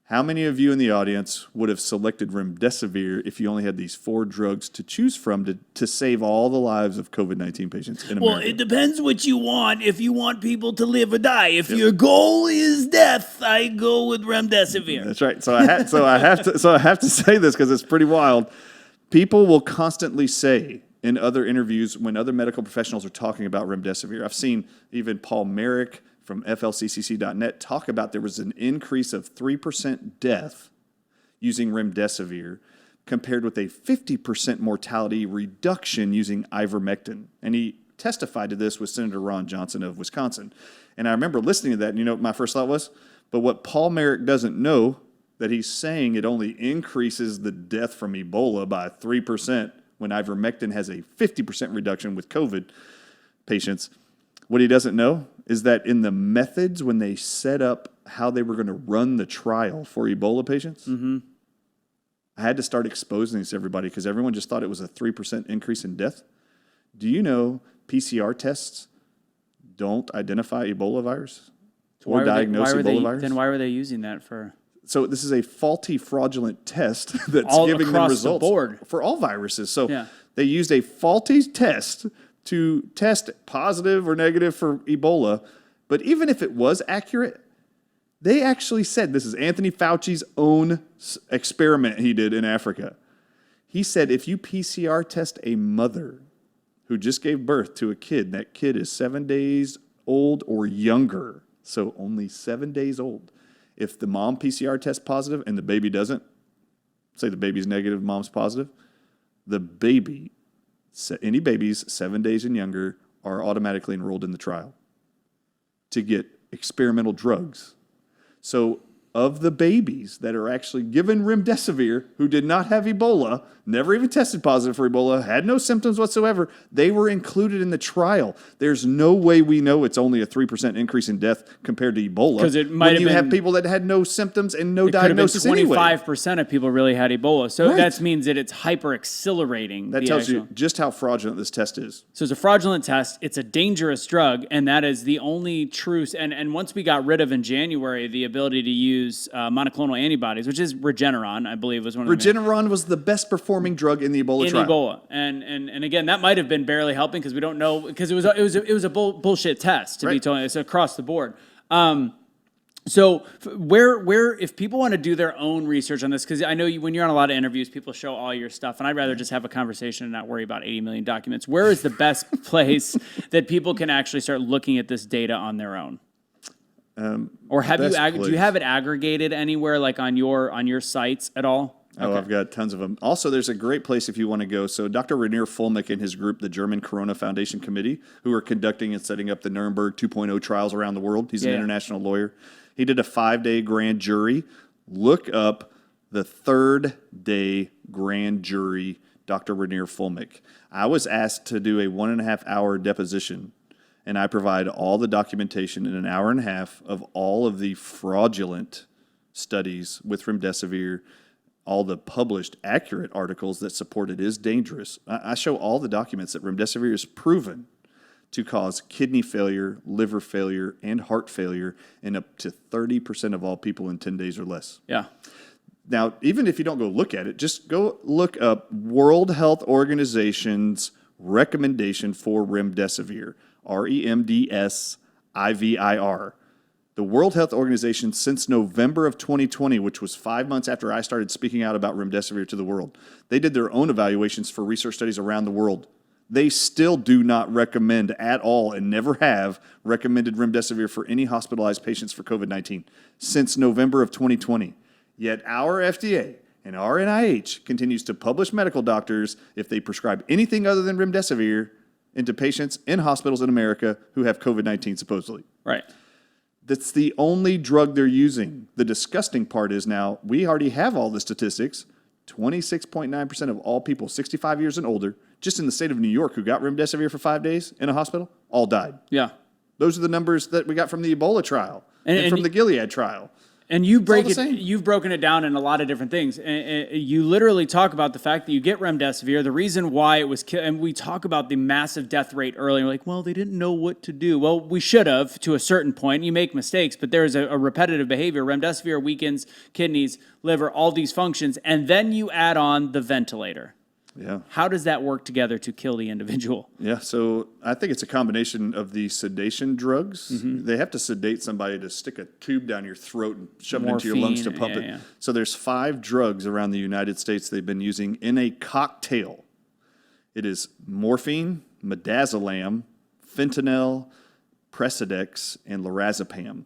How many of you in the audience would have selected Remdesivir if you only had these 4 drugs to choose from to save all the lives of COVID-19 patients in America? Well, it depends what you want. If you want people to live or die, if your goal is death, I go with Remdesivir. That's right. So I have to say this because it's pretty wild. People will constantly say in other interviews when other medical professionals are talking about Remdesivir. I've seen even Paul Merrick from flccc.net talk about there was an increase of 3% death using Remdesivir compared with a 50% mortality reduction using ivermectin. And he testified to this with Senator Ron Johnson of Wisconsin. And I remember listening to that, and you know what my first thought was? But what Paul Merrick doesn't know, that he's saying it only increases the death from Ebola by 3%, when ivermectin has a 50% reduction with COVID patients. What he doesn't know is that in the methods when they set up how they were going to run the trial for Ebola patients, I had to start exposing this to everybody because everyone just thought it was a 3% increase in death. Do you know PCR tests don't identify Ebola virus or diagnose Ebola virus? Then why were they using that for? So this is a faulty, fraudulent test that's all giving them across results the board for all viruses. So they used a faulty test to test positive or negative for Ebola. But even if it was accurate, they actually said, this is Anthony Fauci's own experiment he did in Africa. He said if you PCR test a mother who just gave birth to a kid, that kid is 7 days old or younger, so only 7 days old. If the mom PCR tests positive and the baby doesn't, say the baby's negative, mom's positive, the baby, any babies 7 days and younger are automatically enrolled in the trial to get experimental drugs. So of the babies that are actually given Remdesivir who did not have Ebola, never even tested positive for Ebola, had no symptoms whatsoever, they were included in the trial. There's no way we know it's only a 3% increase in death compared to Ebola. Because it might have been, have people that had no symptoms and no diagnosis anyway. 25% of people really had Ebola. So that means that it's hyper accelerating. That tells you just how fraudulent this test is. So it's a fraudulent test. It's a dangerous drug, and that is the only true. And once we got rid of in January the ability to use monoclonal antibodies, which is Regeneron, I believe was one of the Regeneron was the best performing drug in the Ebola trial. Ebola, and again, that might have been barely helping because we don't know because it was a bullshit test to be told. It's across the board. So where if people want to do their own research on this, because I know when you're on a lot of interviews, people show all your stuff, and I'd rather just have a conversation and not worry about 80 million documents. Where is the best place that people can actually start looking at this data on their own? Or do you have it aggregated anywhere, like on your sites at all? Oh, okay. I've got tons of them. Also, there's a great place if you want to go. So Dr. Rainier Fulmick and his group, the German Corona Foundation Committee, who are conducting and setting up the Nuremberg 2.0 trials around the world. He's an international lawyer. He did a 5-day grand jury. Look up the 3rd day grand jury, Dr. Rainier Fulmick. I was asked to do a 1.5-hour deposition, and I provide all the documentation in an hour and a half of all of the fraudulent studies with Remdesivir, all the published accurate articles that support it is dangerous. I show all the documents that Remdesivir is proven to cause kidney failure, liver failure, and heart failure in up to 30% of all people in 10 days or less. Yeah. Now, even if you don't go look at it, just go look up World Health Organization's recommendation for remdesivir, Remdesivir. The World Health Organization, since November of 2020, which was 5 months after I started speaking out about remdesivir to the world, they did their own evaluations for research studies around the world. They still do not recommend at all and never have recommended remdesivir for any hospitalized patients for COVID-19 since November of 2020. Yet our FDA and our NIH continues to publish medical doctors if they prescribe anything other than remdesivir into patients in hospitals in America who have COVID-19 supposedly. Right. That's the only drug they're using. The disgusting part is now we already have all the statistics. 26.9% of all people 65 years and older, just in the state of New York, who got remdesivir for 5 days in a hospital, all died. Yeah. Those are the numbers that we got from the Ebola trial and from the Gilead trial. And you've broken it down in a lot of different things. And you literally talk about the fact that you get remdesivir, the reason why it was and we talk about the massive death rate earlier. Like, well, they didn't know what to do. Well, we should have to a certain point. You make mistakes, but there's a repetitive behavior. Remdesivir weakens kidneys, liver, all these functions, and then you add on the ventilator. Yeah. How does that work together to kill the individual? Yeah, so I think it's a combination of the sedation drugs. Mm-hmm. They have to sedate somebody to stick a tube down your throat and shove it into your lungs to pump it. Yeah. So there's 5 drugs around the United States they've been using in a cocktail. It is morphine, midazolam, fentanyl, Precedex, and lorazepam.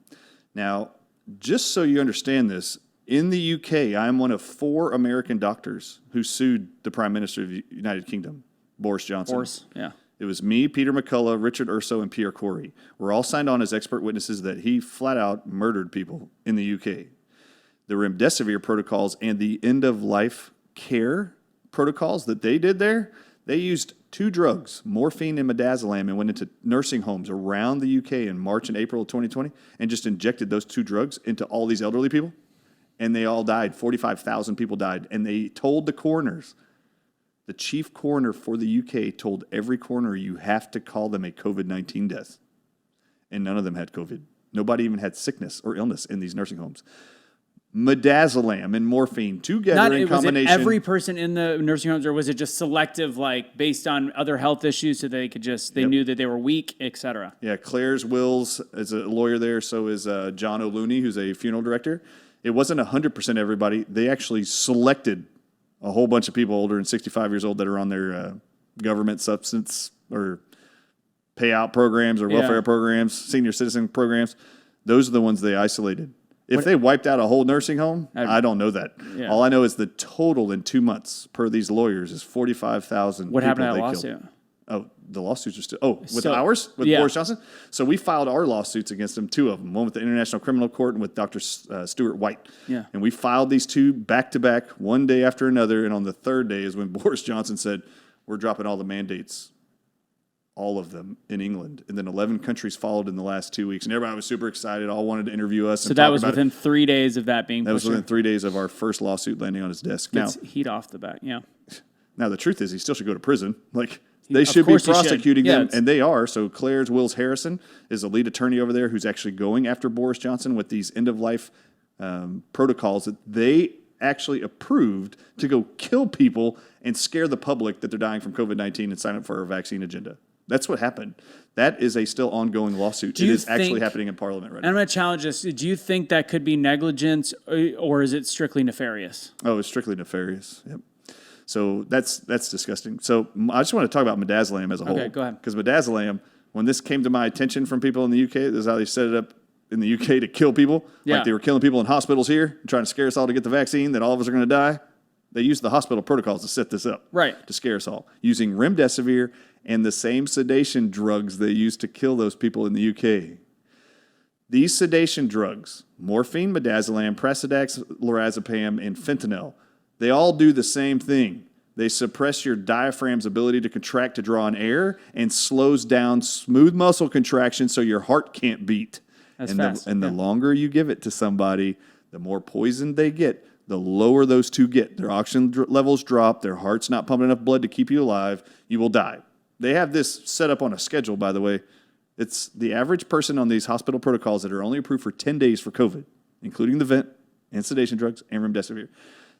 Now, just so you understand this, in the UK, I'm one of 4 American doctors who sued the Prime Minister of the United Kingdom, Boris Johnson. Yeah. It was me, Peter McCullough, Richard Urso, and Pierre Corey. We're all signed on as expert witnesses that he flat out murdered people in the UK. The remdesivir protocols and the end-of-life care protocols that they did there, they used 2 drugs, morphine and midazolam, and went into nursing homes around the UK in March and April of 2020 and just injected those 2 drugs into all these elderly people. And they all died. 45,000 people died. And they told the coroners, the chief coroner for the UK told every coroner, you have to call them a COVID-19 death. And none of them had COVID. Nobody even had sickness or illness in these nursing homes. Midazolam and morphine together in combination. Was it every person in the nursing homes, or was it just selective, like based on other health issues, so they could they knew that they were weak, et cetera? Yeah, Claire's Wills is a lawyer there. So is John O'Looney, who's a funeral director. It wasn't 100% everybody. They actually selected a whole bunch of people older than 65 years old that are on their government substance or payout programs or welfare programs, senior citizen programs. Those are the ones they isolated. If they wiped out a whole nursing home, I don't know that. Yeah. All I know is the total in 2 months per these lawyers is 45,000. What happened to that lawsuit? Oh, the lawsuits are still... Oh, with ours? With Boris Johnson? So we filed our lawsuits against them, 2 of them. One with the International Criminal Court and with Dr. Stuart White. Yeah. And we filed these 2 back-to-back, one day after another. And on the 3rd day is when Boris Johnson said, we're dropping all the mandates, all of them, in England. And then 11 countries followed in the last 2 weeks. And everybody was super excited, all wanted to interview us. So that was within 3 days of that being pushed? That was within 3 days of our first lawsuit landing on his desk. Now, heat off the bat, Now, the truth is he still should go to prison. They should be prosecuting them, and they are. So Claire's Wills Harrison is the lead attorney over there who's actually going after Boris Johnson with these end-of-life protocols that they actually approved to go kill people and scare the public that they're dying from COVID-19 and sign up for our vaccine agenda. That's what happened. That is a still ongoing lawsuit. It is actually happening in Parliament right now. I'm going to challenge this. Do you think that could be negligence, or is it strictly nefarious? Oh, it's strictly nefarious. Yep. So that's disgusting. So I just want to talk about midazolam as a whole. Okay, go ahead. Because midazolam, when this came to my attention from people in the UK, this is how they set it up in the UK to kill people. Yeah. Like they were killing people in hospitals here, trying to scare us all to get the vaccine, that all of us are going to die. They used the hospital protocols to set this up. Right. To scare us all. Using remdesivir and the same sedation drugs they used to kill those people in the UK. These sedation drugs, morphine, midazolam, Precedex, lorazepam, and fentanyl, they all do the same thing. They suppress your diaphragm's ability to contract to draw in air and slows down smooth muscle contraction so your heart can't beat. That's and fast. The longer you give it to somebody, the more poisoned they get, the lower those 2 get. Their oxygen levels drop, their heart's not pumping enough blood to keep you alive, you will die. they have this set up on a schedule, by the way. It's the average person on these hospital protocols that are only approved for 10 days for COVID, including the vent and sedation drugs and remdesivir.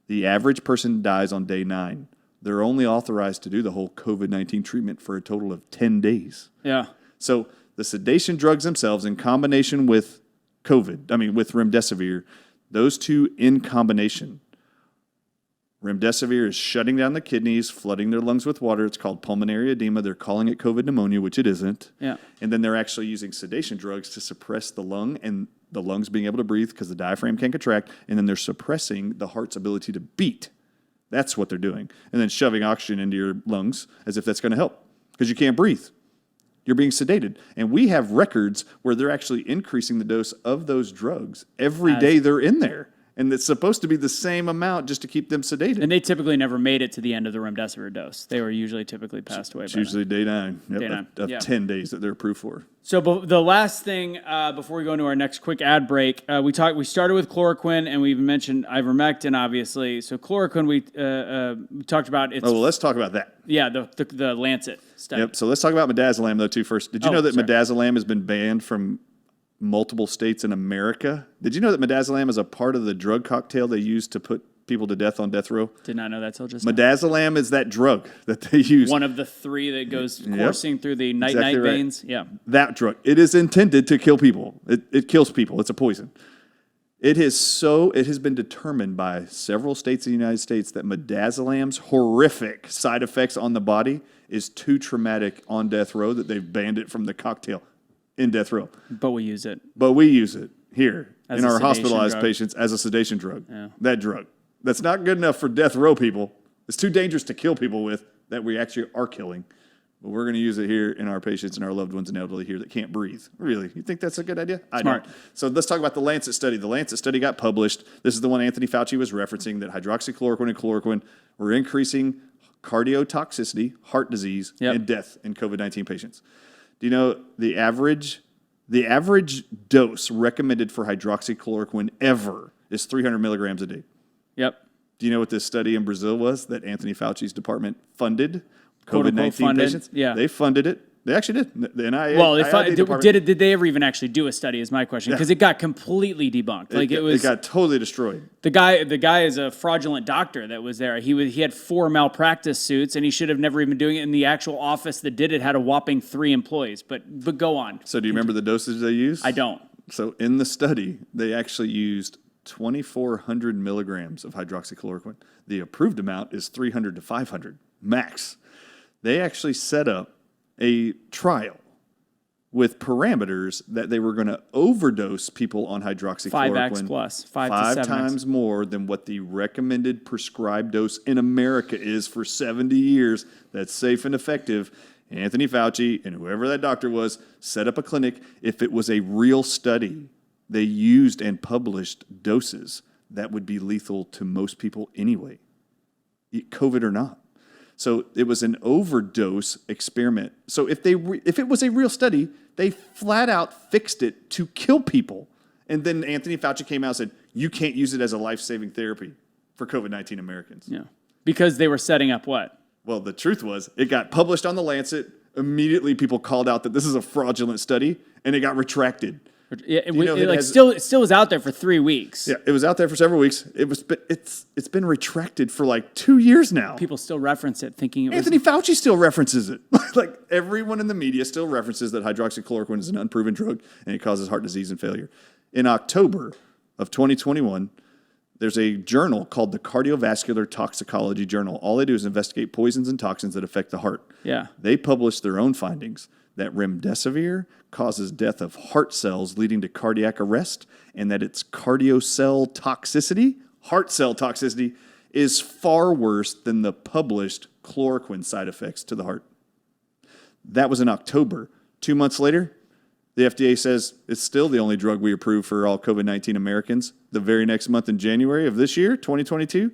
The average person dies on day 9. They're only authorized to do the whole COVID-19 treatment for a total of 10 days. Yeah. So the sedation drugs themselves in combination with with remdesivir, those two in combination. Remdesivir is shutting down the kidneys, flooding their lungs with water. It's called pulmonary edema. They're calling it COVID pneumonia, which it isn't. Yeah. And then they're actually using sedation drugs to suppress the lung and the lungs being able to breathe because the diaphragm can contract. And then they're suppressing the heart's ability to beat. That's what they're doing. And then shoving oxygen into your lungs as if that's going to help because you can't breathe. You're being sedated. And we have records where they're actually increasing the dose of those drugs every day they're in there. And it's supposed to be the same amount just to keep them sedated. And they typically never made it to the end of the remdesivir dose. They were usually typically passed away. It's usually day 9. Yep, Day 9. Of 10 days that they're approved for. So the last thing before we go into our next quick ad break, we started with chloroquine and we mentioned ivermectin, obviously. So chloroquine we talked about. It's, let's talk about that. Yeah, the Lancet study. Yep. So let's talk about Midazolam though too first. Did you know that Midazolam has been banned from multiple states in America? Did you know that Midazolam is a part of the drug cocktail they use to put people to death on death row? Did not know that till just now. Midazolam is that drug that they use. One of the 3 that goes coursing through the night Exactly right. veins. Yeah. That drug. It is intended to kill people. It kills people. It's a poison. It has been determined by several states in the United States that Midazolam's horrific side effects on the body is too traumatic on death row that they've banned it from the cocktail in death row. But we use it. But we use it here As in a our sedation hospitalized drug. patients as a sedation drug. Yeah. That drug. That's not good enough for death row people. It's too dangerous to kill people with that we actually are killing. But we're going to use it here in our patients and our loved ones and elderly here that can't breathe. Really? You think that's a good idea? I Smart. don't. So let's talk about the Lancet study. The Lancet study got published. This is the one Anthony Fauci was referencing, that hydroxychloroquine and chloroquine were increasing cardiotoxicity, heart disease, and death in COVID-19 patients. Do you know the average dose recommended for hydroxychloroquine ever is 300 milligrams a day? Yep. Do you know what this study in Brazil was that Anthony Fauci's department funded? Quote, unquote, COVID-19 funded. patients? Yeah. They funded it. They actually did. The NIH, Well, did they ever even actually do a study is my question, because it got completely debunked. It got totally destroyed. The guy is a fraudulent doctor that was there. He had 4 malpractice suits, and he should have never even been doing it. In the actual office that did it had a whopping 3 employees. But go on. So do you remember the dosage they used? I don't. So in the study, they actually used 2,400 milligrams of hydroxychloroquine. The approved amount is 300 to 500 max. They actually set up a trial with parameters that they were going to overdose people on hydroxychloroquine 5x plus, 5 to 7x. times more than what the recommended prescribed dose in America is for 70 years. That's safe and effective. Anthony Fauci and whoever that doctor was set up a clinic. If it was a real study, they used and published doses that would be lethal to most people anyway, COVID or not. So it was an overdose experiment. So if it was a real study, they flat out fixed it to kill people. And then Anthony Fauci came out and said, you can't use it as a life-saving therapy for COVID-19 Americans. Yeah. Because they were setting up what? Well, the truth was, it got published on the Lancet. Immediately, people called out that this is a fraudulent study, and it got retracted. Yeah, it still was out there for 3 weeks. Yeah, it was out there for several weeks. It's been retracted for like 2 years now. People still reference it, thinking it was... Anthony Fauci still references it. Like everyone in the media still references that hydroxychloroquine is an unproven drug and it causes heart disease and failure. In October of 2021, there's a journal called the Cardiovascular Toxicology Journal. All they do is investigate poisons and toxins that affect the heart. Yeah. They published their own findings that remdesivir causes death of heart cells leading to cardiac arrest, and that its cardiocell toxicity, heart cell toxicity, is far worse than the published chloroquine side effects to the heart. That was in October. 2 months later, the FDA says it's still the only drug we approve for all COVID-19 Americans. The very next month in January of this year, 2022,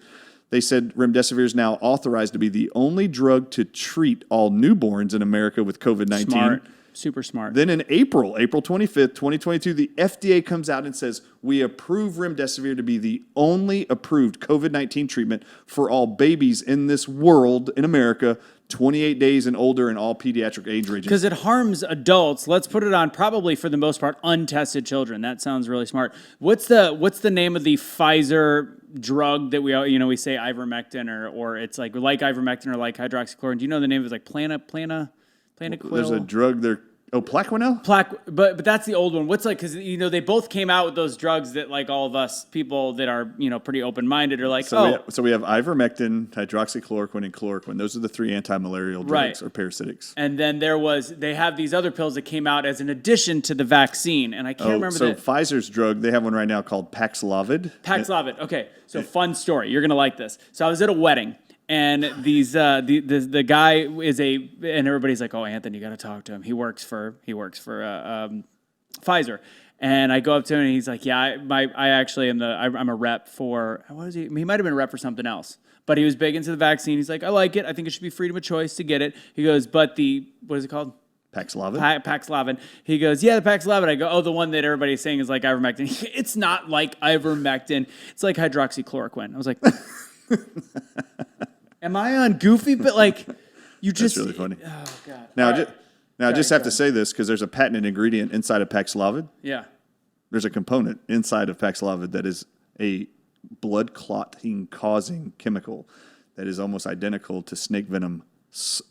they said remdesivir is now authorized to be the only drug to treat all newborns in America with COVID-19. Smart. Super smart. Then in April 25th, 2022, the FDA comes out and says, we approve Remdesivir to be the only approved COVID-19 treatment for all babies in this world, in America, 28 days and older in all pediatric age ranges. Because it harms adults. Let's put it on probably for the most part untested children. That sounds really smart. What's the name of the Pfizer drug that we we say ivermectin or it's like ivermectin or like hydroxychloroquine? Do you know the name of it? It's like Planaquil? There's a drug there. Oh, Plaquenil? But that's the old one. What's like, because they both came out with those drugs that like all of us people that are pretty open minded are like, so we have ivermectin, hydroxychloroquine, and chloroquine. Those are the three anti-malarial drugs or parasitics. And then they have these other pills that came out as an addition to the vaccine, and I can't remember. So Pfizer's drug, they have one right now called Paxlovid. Okay, so fun story. You're gonna like this. So I was at a wedding. And the guy is and everybody's like, oh, Anthony, you got to talk to him. He works for Pfizer. And I go up to him and he's like, yeah, I actually am I'm a rep for, what is he? He might've been a rep for something else, but he was big into the vaccine. He's like, I like it. I think it should be freedom of choice to get it. He goes, but what is it called? Paxlovid? Paxlovid. He goes, yeah, the Paxlovid. I go, oh, the one that everybody's saying is like ivermectin. It's not like ivermectin. It's like hydroxychloroquine. I was like, am I on goofy? But like, you just... That's really funny. Oh, God. Now I just have to say this because there's a patented ingredient inside of Paxlovid. Yeah. There's a component inside of Paxlovid that is a blood clotting causing chemical that is almost identical to snake venom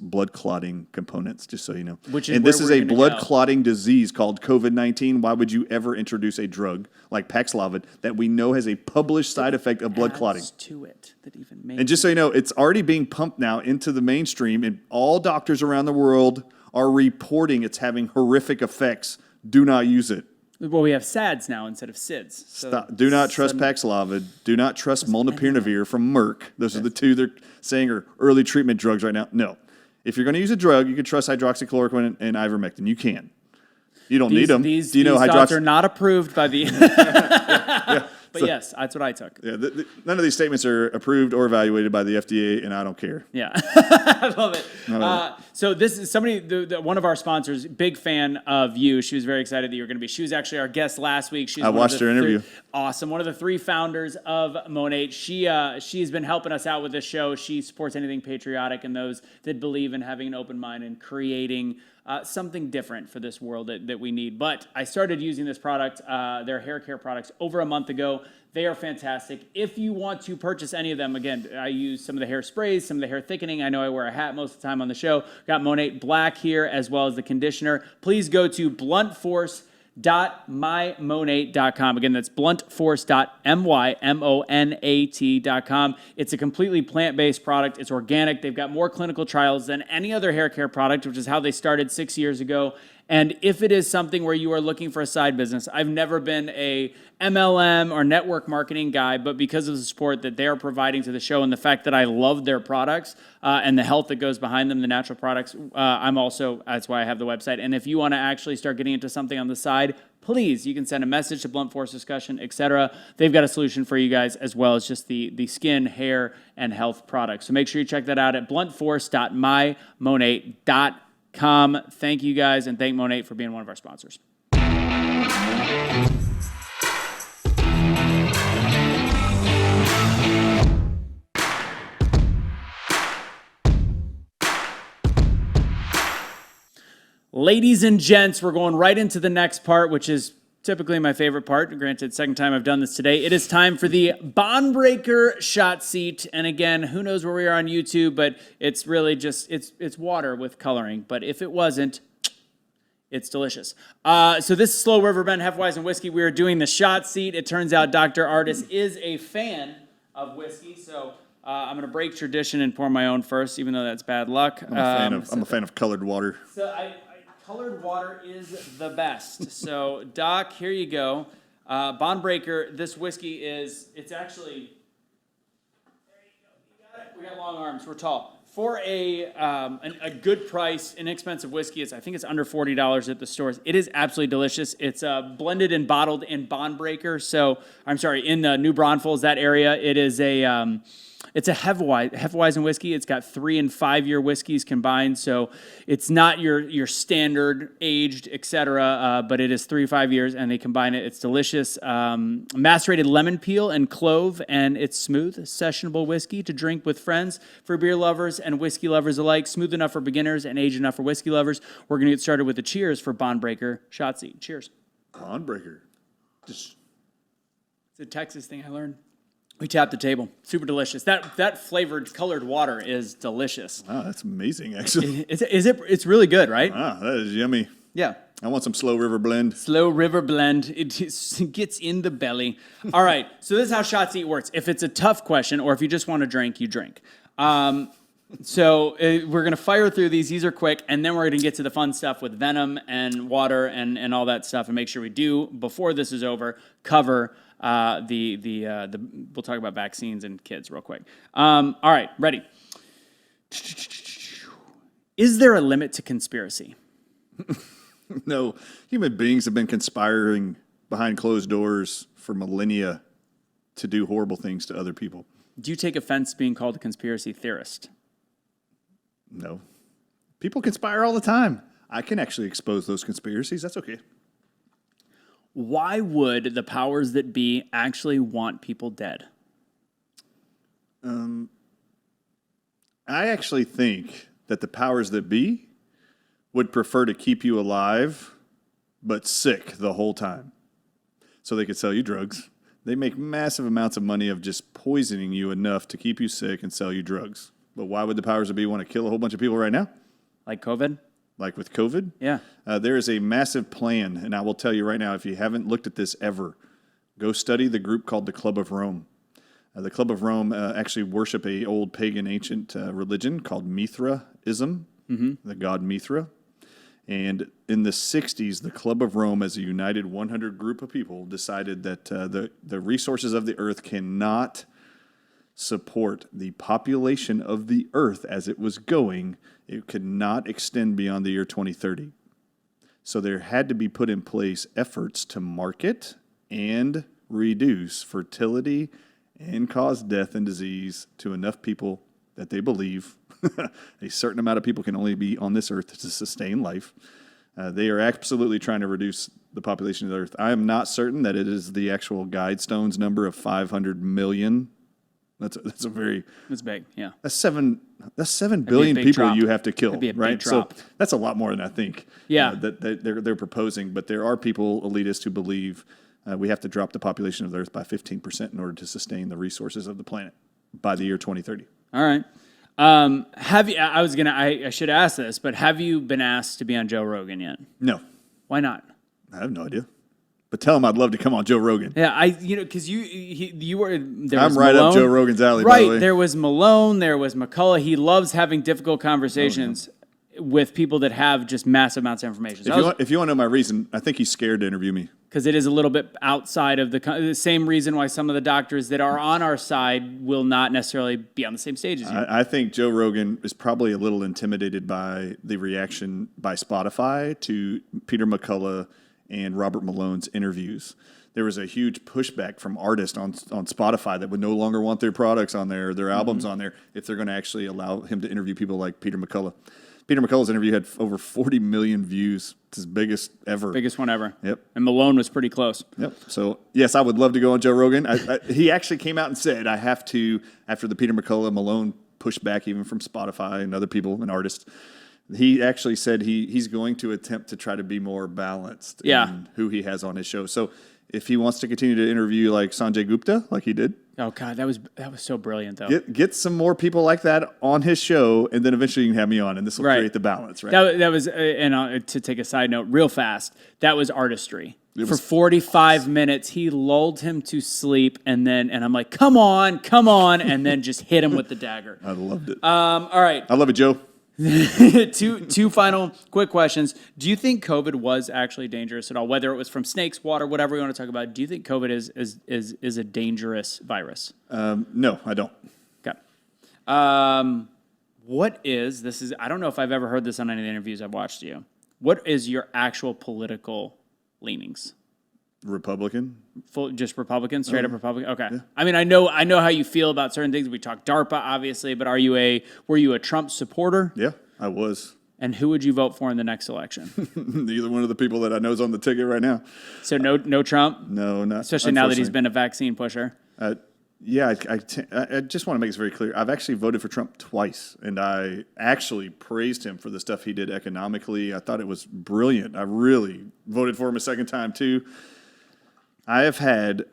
blood clotting components, just so you know. This is a blood clotting disease called COVID-19. Why would you ever introduce a drug like Paxlovid that we know has a published side effect of blood clotting? To it that even makes and just so you know, it's already being pumped now into the mainstream, and all doctors around the world are reporting it's having horrific effects. Do not use it. Well, we have SADs now instead of SIDS. So Stop. Do not trust Paxlovid. Do not trust Molnupiravir from Merck. Those are the two they're saying are early treatment drugs right now. No. If you're going to use a drug, you can trust hydroxychloroquine and ivermectin. You can. You don't need them. Do you know hydroxychloroquine are not approved by the... yeah. But yes, that's what I took. Yeah, none of these statements are approved or evaluated by the FDA, and I don't care. Yeah, I love it. So this is somebody, one of our sponsors, big fan of you. She was very excited that you were going to be. She was actually our guest last week. I watched her interview. Awesome. One of the three founders of Monate. She's been helping us out with this show. She supports anything patriotic and those that believe in having an open mind and creating something different for this world that we need. But I started using this product, their hair care products, over a month ago. They are fantastic. If you want to purchase any of them, again, I use some of the hair sprays, some of the hair thickening. I know I wear a hat most of the time on the show. Got Monate Black here as well as the conditioner. Please go to bluntforce.mymonate.com. Again, that's bluntforce.mymonat.com. It's a completely plant-based product. It's organic. They've got more clinical trials than any other hair care product, which is how they started 6 years ago. And if it is something where you are looking for a side business, I've never been a MLM or network marketing guy, but because of the support that they're providing to the show and the fact that I love their products and the health that goes behind them, the natural products, that's why I have the website. And if you want to actually start getting into something on the side, please, you can send a message to Blunt Force Discussion, etc. They've got a solution for you guys, as well as just the skin, hair, and health products. So make sure you check that out at bluntforce.mymonate.com. Thank you guys, and thank Monate for being one of our sponsors. Ladies and gents, we're going right into the next part, which is typically my favorite part. Granted, second time I've done this today. It is time for the Bond Breaker shot seat. And again, who knows where we are on YouTube, but it's really just, it's water with coloring. But if it wasn't, it's delicious. So this is Slow River Bend Hefeweizen Whiskey. We are doing the shot seat. It turns out Dr. Ardis is a fan of whiskey, so I'm going to break tradition and pour my own first, even though that's bad luck. I'm a fan of colored water. So colored water is the best. So, Doc, here you go. Bond Breaker, this whiskey it's actually, there you go. You got it. We got long arms. We're tall. For a good price, inexpensive whiskey, I think it's under $40 at the stores. It is absolutely delicious. It's blended and bottled in Bond Breaker. So, I'm sorry, in New Braunfels, that area. It is It's a Hefeweizen whiskey. It's got 3 and 5 year whiskeys combined, so it's not your standard aged, etc. But it is 3 5 years, and they combine it. It's delicious. Macerated lemon peel and clove, and it's smooth, sessionable whiskey to drink with friends for beer lovers and whiskey lovers alike. Smooth enough for beginners and aged enough for whiskey lovers. We're gonna get started with the cheers for Bondbreaker Shotzi. Cheers. Bondbreaker. It's a Texas thing I learned. We tapped the table. Super delicious. That flavored colored water is delicious. Wow, that's amazing, actually. It's really good, right? Wow, that is yummy. Yeah. I want some Slow River Blend. Slow River Blend. It gets in the belly. All right. So this is how Shots Eat works. If it's a tough question or if you just want to drink, you drink. So we're going to fire through these. These are quick, and then we're going to get to the fun stuff with venom and water and all that stuff, and make sure we do, before this is over, cover we'll talk about vaccines and kids real quick. All right, ready. Is there a limit to conspiracy? No, human beings have been conspiring behind closed doors for millennia to do horrible things to other people. Do you take offense being called a conspiracy theorist? No. People conspire all the time. I can actually expose those conspiracies. That's okay. Why would the powers that be actually want people dead? I actually think that the powers that be would prefer to keep you alive but sick the whole time so they could sell you drugs. They make massive amounts of money of just poisoning you enough to keep you sick and sell you drugs. But why would the powers that be want to kill a whole bunch of people right now? Like COVID? Like with COVID? Yeah. There is a massive plan, and I will tell you right now, if you haven't looked at this ever, go study the group called the Club of Rome. The Club of Rome actually worship a old pagan ancient religion called Mithraism, the god Mithra. And in the 60s, the Club of Rome, as a united 100 group of people, decided that the resources of the earth cannot support the population of the earth as it was going. It could not extend beyond the year 2030. So there had to be put in place efforts to market and reduce fertility and cause death and disease to enough people that they believe a certain amount of people can only be on this earth to sustain life. They are absolutely trying to reduce the population of the earth. I am not certain that it is the actual Guidestones number of 500 million. That's big, yeah. That's 7 billion people drop. you have to kill, That'd be a big right? drop. So that's a lot more than I think. Yeah. That they're proposing, but there are people, elitists, who believe we have to drop the population of the earth by 15% in order to sustain the resources of the planet by the year 2030. All right. I should ask this, but have you been asked to be on Joe Rogan yet? No, Why not? I have no idea. But tell him I'd love to come on Joe Rogan. Yeah, because you were. I'm right up Joe Rogan's alley. Right, by the way. there was Malone, there was McCullough. He loves having difficult conversations with people that have just massive amounts of information. If you want to know my reason, I think he's scared to interview me. Because it is a little bit outside of the same reason why some of the doctors that are on our side will not necessarily be on the same stage as you. I think Joe Rogan is probably a little intimidated by the reaction by Spotify to Peter McCullough and Robert Malone's interviews. There was a huge pushback from artists on Spotify that would no longer want their products on there, their albums on there, if they're going to actually allow him to interview people like Peter McCullough. Peter McCullough's interview had over 40 million views. It's his biggest ever. Biggest one ever. Yep. And Malone was pretty close. Yep. So, yes, I would love to go on Joe Rogan. He actually came out and said, I have to, after the Peter McCullough, Malone pushback even from Spotify and other people and artists, he actually said he's going to attempt to try to be more balanced in who he has on his show. So if he wants to continue to interview like Sanjay Gupta, like he did. Oh, God, that was so brilliant, though. Get some more people like that on his show, and then eventually you can have me on, and this will create the balance, right? That was, and to take a side note real fast, that was artistry. For 45 minutes, he lulled him to sleep, and I'm like, come on, and then just hit him with the dagger. I loved it. All right. I love it, Joe. Two final quick questions. Do you think COVID was actually dangerous at all? Whether it was from snakes, water, whatever we want to talk about, do you think COVID is a dangerous virus? No, I don't. Okay. I don't know if I've ever heard this on any of the interviews I've watched you. What is your actual political leanings? Republican. Just Republican, straight up Republican. Okay. I mean, I know how you feel about certain things. We talked DARPA, obviously, but were you a Trump supporter? Yeah, I was. And who would you vote for in the next election? Neither one of the people that I know is on the ticket right now. So no Trump? No, not especially now that he's been a vaccine pusher. Yeah, I just want to make this very clear. I've actually voted for Trump twice, and I actually praised him for the stuff he did economically. I thought it was brilliant. I really voted for him a second time, too. I have had,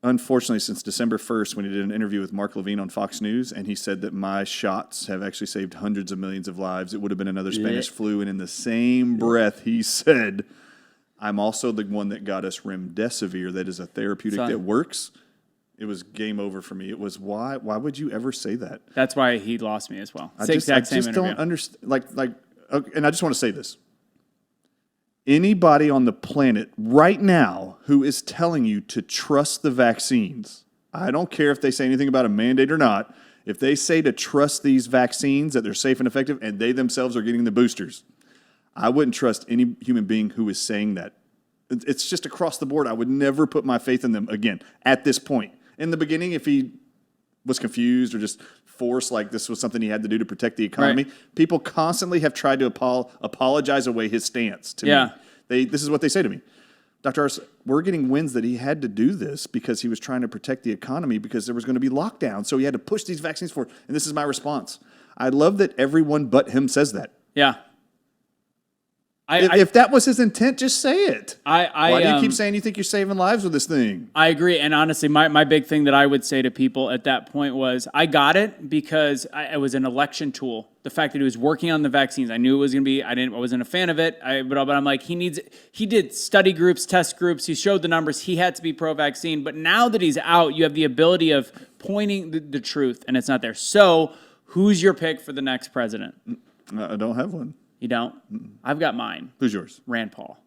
unfortunately, since December 1st, when he did an interview with Mark Levine on Fox News, and he said that my shots have actually saved hundreds of millions of lives. It would have been another Spanish flu, and in the same breath, he said, I'm also the one that got us Remdesivir, that is a therapeutic that works. It was game over for me. It was why would you ever say that? That's why he lost me as well. I just don't understand. Okay, and I just want to say this. Anybody on the planet right now who is telling you to trust the vaccines, I don't care if they say anything about a mandate or not, if they say to trust these vaccines, that they're safe and effective, and they themselves are getting the boosters, I wouldn't trust any human being who is saying that. It's just across the board. I would never put my faith in them again at this point. In the beginning, if he was confused or just forced like this was something he had to do to protect the economy, people constantly have tried to apologize away his stance to me. This is what they say to me. Dr. Ardis, we're getting wins that he had to do this because he was trying to protect the economy because there was going to be lockdown. So he had to push these vaccines forward. And this is my response. I love that everyone but him says that. Yeah. If that was his intent, just say it. Why do you keep saying you think you're saving lives with this thing? I agree. And honestly, my big thing that I would say to people at that point was I got it because it was an election tool. The fact that he was working on the vaccines, I knew it was going to be, I wasn't a fan of it. But I'm like, he did study groups, test groups. He showed the numbers. He had to be pro-vaccine. But now that he's out, you have the ability of pointing the truth, and it's not there. So who's your pick for the next president? I don't have one. You don't? I've got mine. Who's yours? Rand Paul.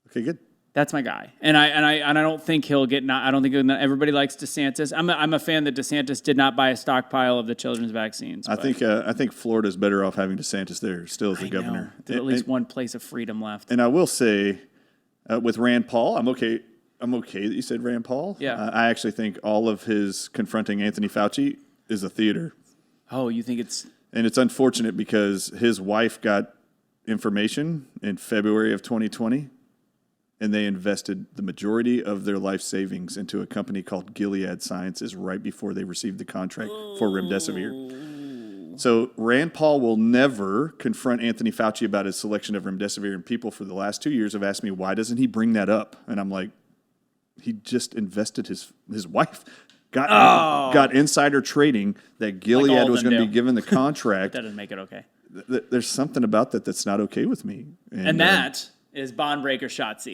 Okay, good. That's my guy, and I don't think he'll get. I don't think everybody likes DeSantis. I'm a fan that DeSantis did not buy a stockpile of the children's vaccines. I think Florida's better off having DeSantis there still as the governor. There's at least one place of freedom left. And I will say, with Rand Paul, I'm okay that you said Rand Paul. Yeah. I actually think all of his confronting Anthony Fauci is a theater. Oh, you think it's? And it's unfortunate because his wife got information in February of 2020, and they invested the majority of their life savings into a company called Gilead Sciences right before they received the contract for Remdesivir. So Rand Paul will never confront Anthony Fauci about his selection of Remdesivir, and people for the last 2 years have asked me, why doesn't he bring that up? And I'm like, he just invested his wife. Got insider trading that Gilead was going to be given the contract. That doesn't make it okay. There's something about that that's not okay with me. And that is bond breaker Shotzi.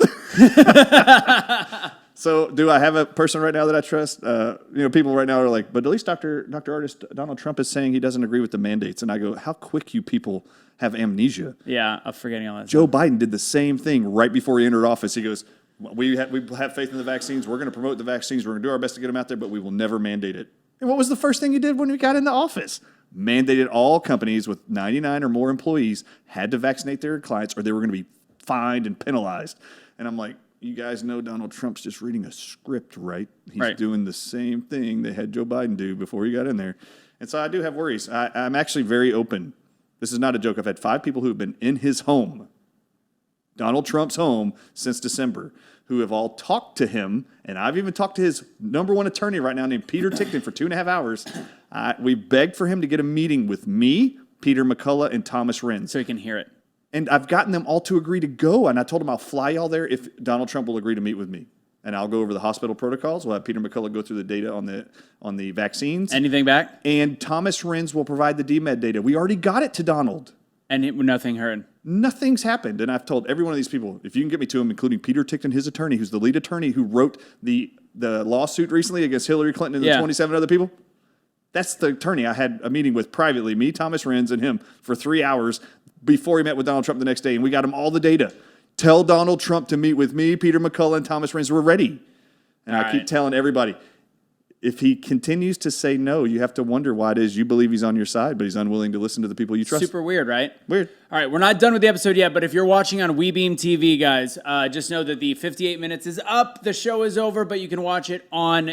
So do I have a person right now that I trust? People right now are like, but at least Dr. Ardis, Donald Trump is saying he doesn't agree with the mandates. And I go, how quick you people have amnesia. Yeah, I'm forgetting all that Joe Biden did the same thing right before he entered office. He goes, we have faith in the vaccines. We're going to promote the vaccines. We're going to do our best to get them out there, but we will never mandate it. And what was the first thing he did when we got into office? Mandated all companies with 99 or more employees had to vaccinate their clients or they were going to be fined and penalized. And I'm like, you guys know Donald Trump's just reading a script, right? He's doing the same thing they had Joe Biden do before he got in there. And so I do have worries. I'm actually very open. This is not a joke. I've had 5 people who have been in his home, Donald Trump's home, since December, who have all talked to him, and I've even talked to his number one attorney right now named Peter Tickton for 2.5 hours. We begged for him to get a meeting with me, Peter McCullough, and Thomas Renz. So he can hear it. And I've gotten them all to agree to go, and I told them I'll fly y'all there if Donald Trump will agree to meet with me. And I'll go over the hospital protocols. We'll have Peter McCullough go through the data on the vaccines. Anything back? And Thomas Renz will provide the DMED data. We already got it to Donald. And nothing heard. Nothing's happened. And I've told every one of these people, if you can get me to him, including Peter Tickton, his attorney, who's the lead attorney who wrote the lawsuit recently against Hillary Clinton and the 27 other people. That's the attorney I had a meeting with privately, me, Thomas Renz, and him for 3 hours before he met with Donald Trump the next day. And we got him all the data. Tell Donald Trump to meet with me, Peter McCullough, and Thomas Renz. We're ready. And I keep telling everybody, if he continues to say no, you have to wonder why it is you believe he's on your side, but he's unwilling to listen to the people you trust. Super weird, right? Weird. All right, we're not done with the episode yet, but if you're watching on WeBeam TV, guys, just know that the 58 minutes is up. The show is over, but you can watch it on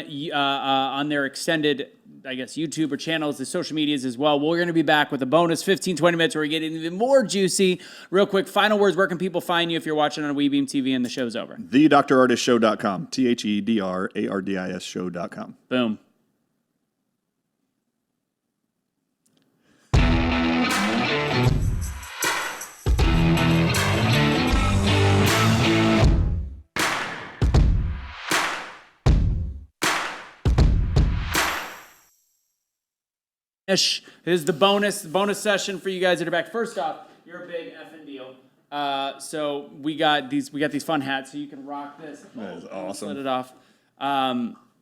their extended, I guess, YouTube or channels, the social medias as well. We're going to be back with a bonus 15, 20 minutes where we get even more juicy. Real quick, final words, where can people find you if you're watching on WeBeam TV and the show's over? TheDrArdisShow.com. TheDrArdis Show.com. Boom. This is the bonus session for you guys that are back. First off, you're a big effing deal. So we got these fun hats, so you can rock this. That is awesome. Let it off.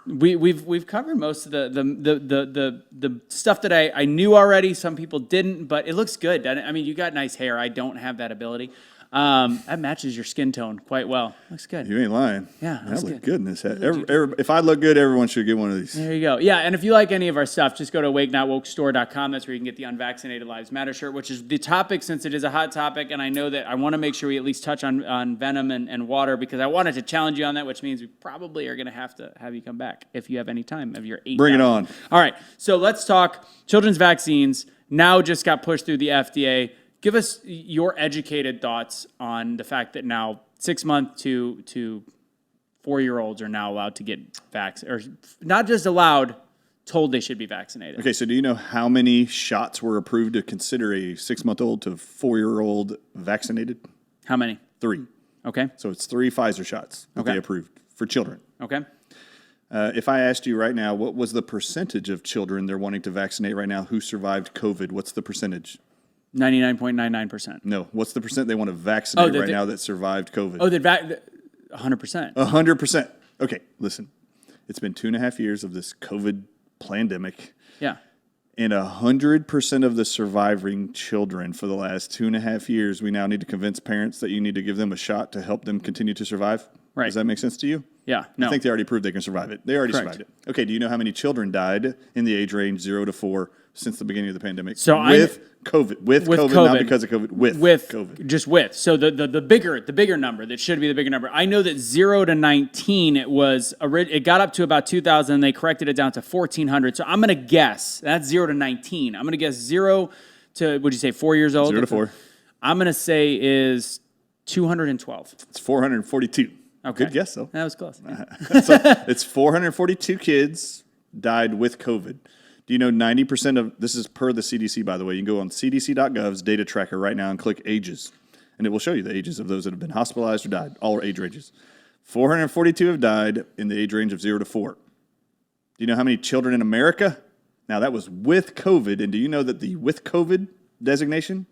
We've covered most of the stuff that I knew already. Some people didn't, but it looks good. I mean, you got nice hair. I don't have that ability. That matches your skin tone quite well. Looks good. You ain't lying. Yeah, I looks look good. good in this hat. If I look good, everyone should get one of these. There you go. Yeah, and if you like any of our stuff, just go to awakenotwokestore.com. That's where you can get the Unvaccinated Lives Matter shirt, which is the topic since it is a hot topic, and I know that I want to make sure we at least touch on venom and water because I wanted to challenge you on that, which means we probably are going to have you come back if you have any time of your 8. Bring it on. All right, so let's talk children's vaccines. Now just got pushed through the FDA. Give us your educated thoughts on the fact that now 6 month to 4-year-olds are now allowed to get vaccinated, or not just allowed, told they should be vaccinated. Okay, so do you know how many shots were approved to consider a 6-month-old to 4-year-old vaccinated? How many? 3. Okay. So it's 3 Pfizer shots that they approved for children. Okay. If I asked you right now, what was the percentage of children they're wanting to vaccinate right now who survived COVID? What's the percentage? 99.99%. No. What's the percent they want to vaccinate right now that survived COVID? Oh, 100%. 100%. Okay, listen. It's been 2.5 years of this COVID pandemic. Yeah. And 100% of the surviving children for the last 2.5 years, we now need to convince parents that you need to give them a shot to help them continue to survive. Right. Does that make sense to you? Yeah. No. I think they already proved they can survive it. They already survived it. Okay, do you know how many children died in the age range 0 to 4 since the beginning of the pandemic? So with COVID. With COVID, not because of COVID. With COVID. Just with. So the bigger number, that should be the bigger number. I know that 0 to 19, it got up to about 2,000, and they corrected it down to 1,400. So I'm going to guess, that's 0 to 19. I'm going to guess 0 to, would you say 4 years old? 0 to 4. I'm going to say is 212. It's 442. Okay. Good guess, though. That was close. Yeah. So it's 442 kids died with COVID. Do you know 90% of, this is per the CDC, by the way. You can go on cdc.gov's data tracker right now and click ages, and it will show you the ages of those that have been hospitalized or died, all age ranges. 442 have died in the age range of 0 to 4. Do you know how many children in America? Now, that was with COVID, and do you know that the with COVID designation,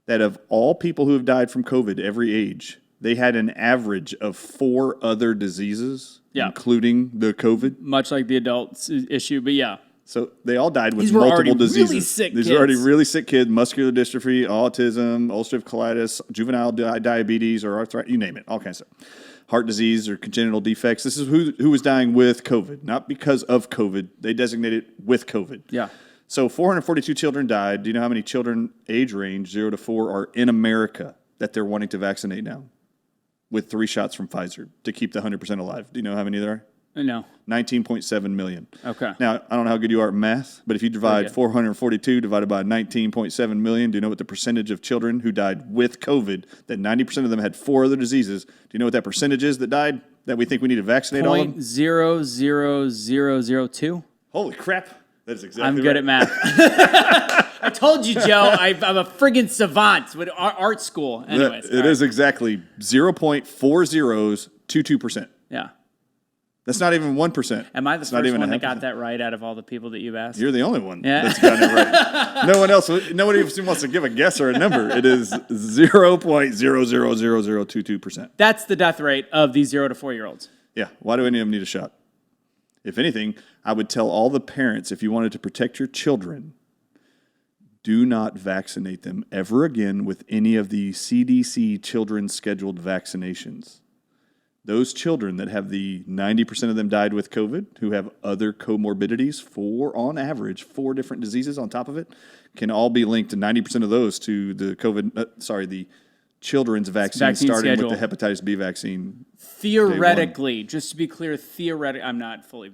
that of all people who have died from COVID, every age, they had an average of 4 other diseases, including the COVID? Much like the adults issue, but yeah. So they all died with These were multiple already diseases. really sick These kids. are already really sick kids, muscular dystrophy, autism, ulcerative colitis, juvenile diabetes, or arthritis, you name it, all kinds of stuff. Heart disease or congenital defects. This is who was dying with COVID, not because of COVID. They designated with COVID. Yeah. So 442 children died. Do you know how many children age range 0 to 4 are in America that they're wanting to vaccinate now with 3 shots from Pfizer to keep the 100% alive? Do you know how many there are? No. 19.7 million. Okay. Now, I don't know how good you are at math, but if you divide 442 divided by 19.7 million, do you know what the percentage of children who died with COVID, that 90% of them had 4 other diseases, do you know what that percentage is that died that we think we need to vaccinate all of them? 0.00002? Holy crap. That is exactly I'm right. good at math. I told you, Joe, I'm a friggin' savant with art school. Anyways. It is exactly 0.4022%. Yeah. That's not even 1%. Am I the It's not first even one a that got 0.5%. that right out of all the people that you've asked? You're the only one Yeah. that's gotten it right. Nobody else wants to give a guess or a number. It is 0.000022%. That's the death rate of these 0 to 4-year-olds. Yeah. Why do any of them need a shot? If anything, I would tell all the parents, if you wanted to protect your children, do not vaccinate them ever again with any of the CDC children's scheduled vaccinations. those children that have the 90% of them died with COVID, who have other comorbidities, on average, 4 different diseases on top of it, can all be linked to 90% of those to the the children's vaccine starting schedule. with the hepatitis B vaccine. Theoretically, just to be clear, I'm not fully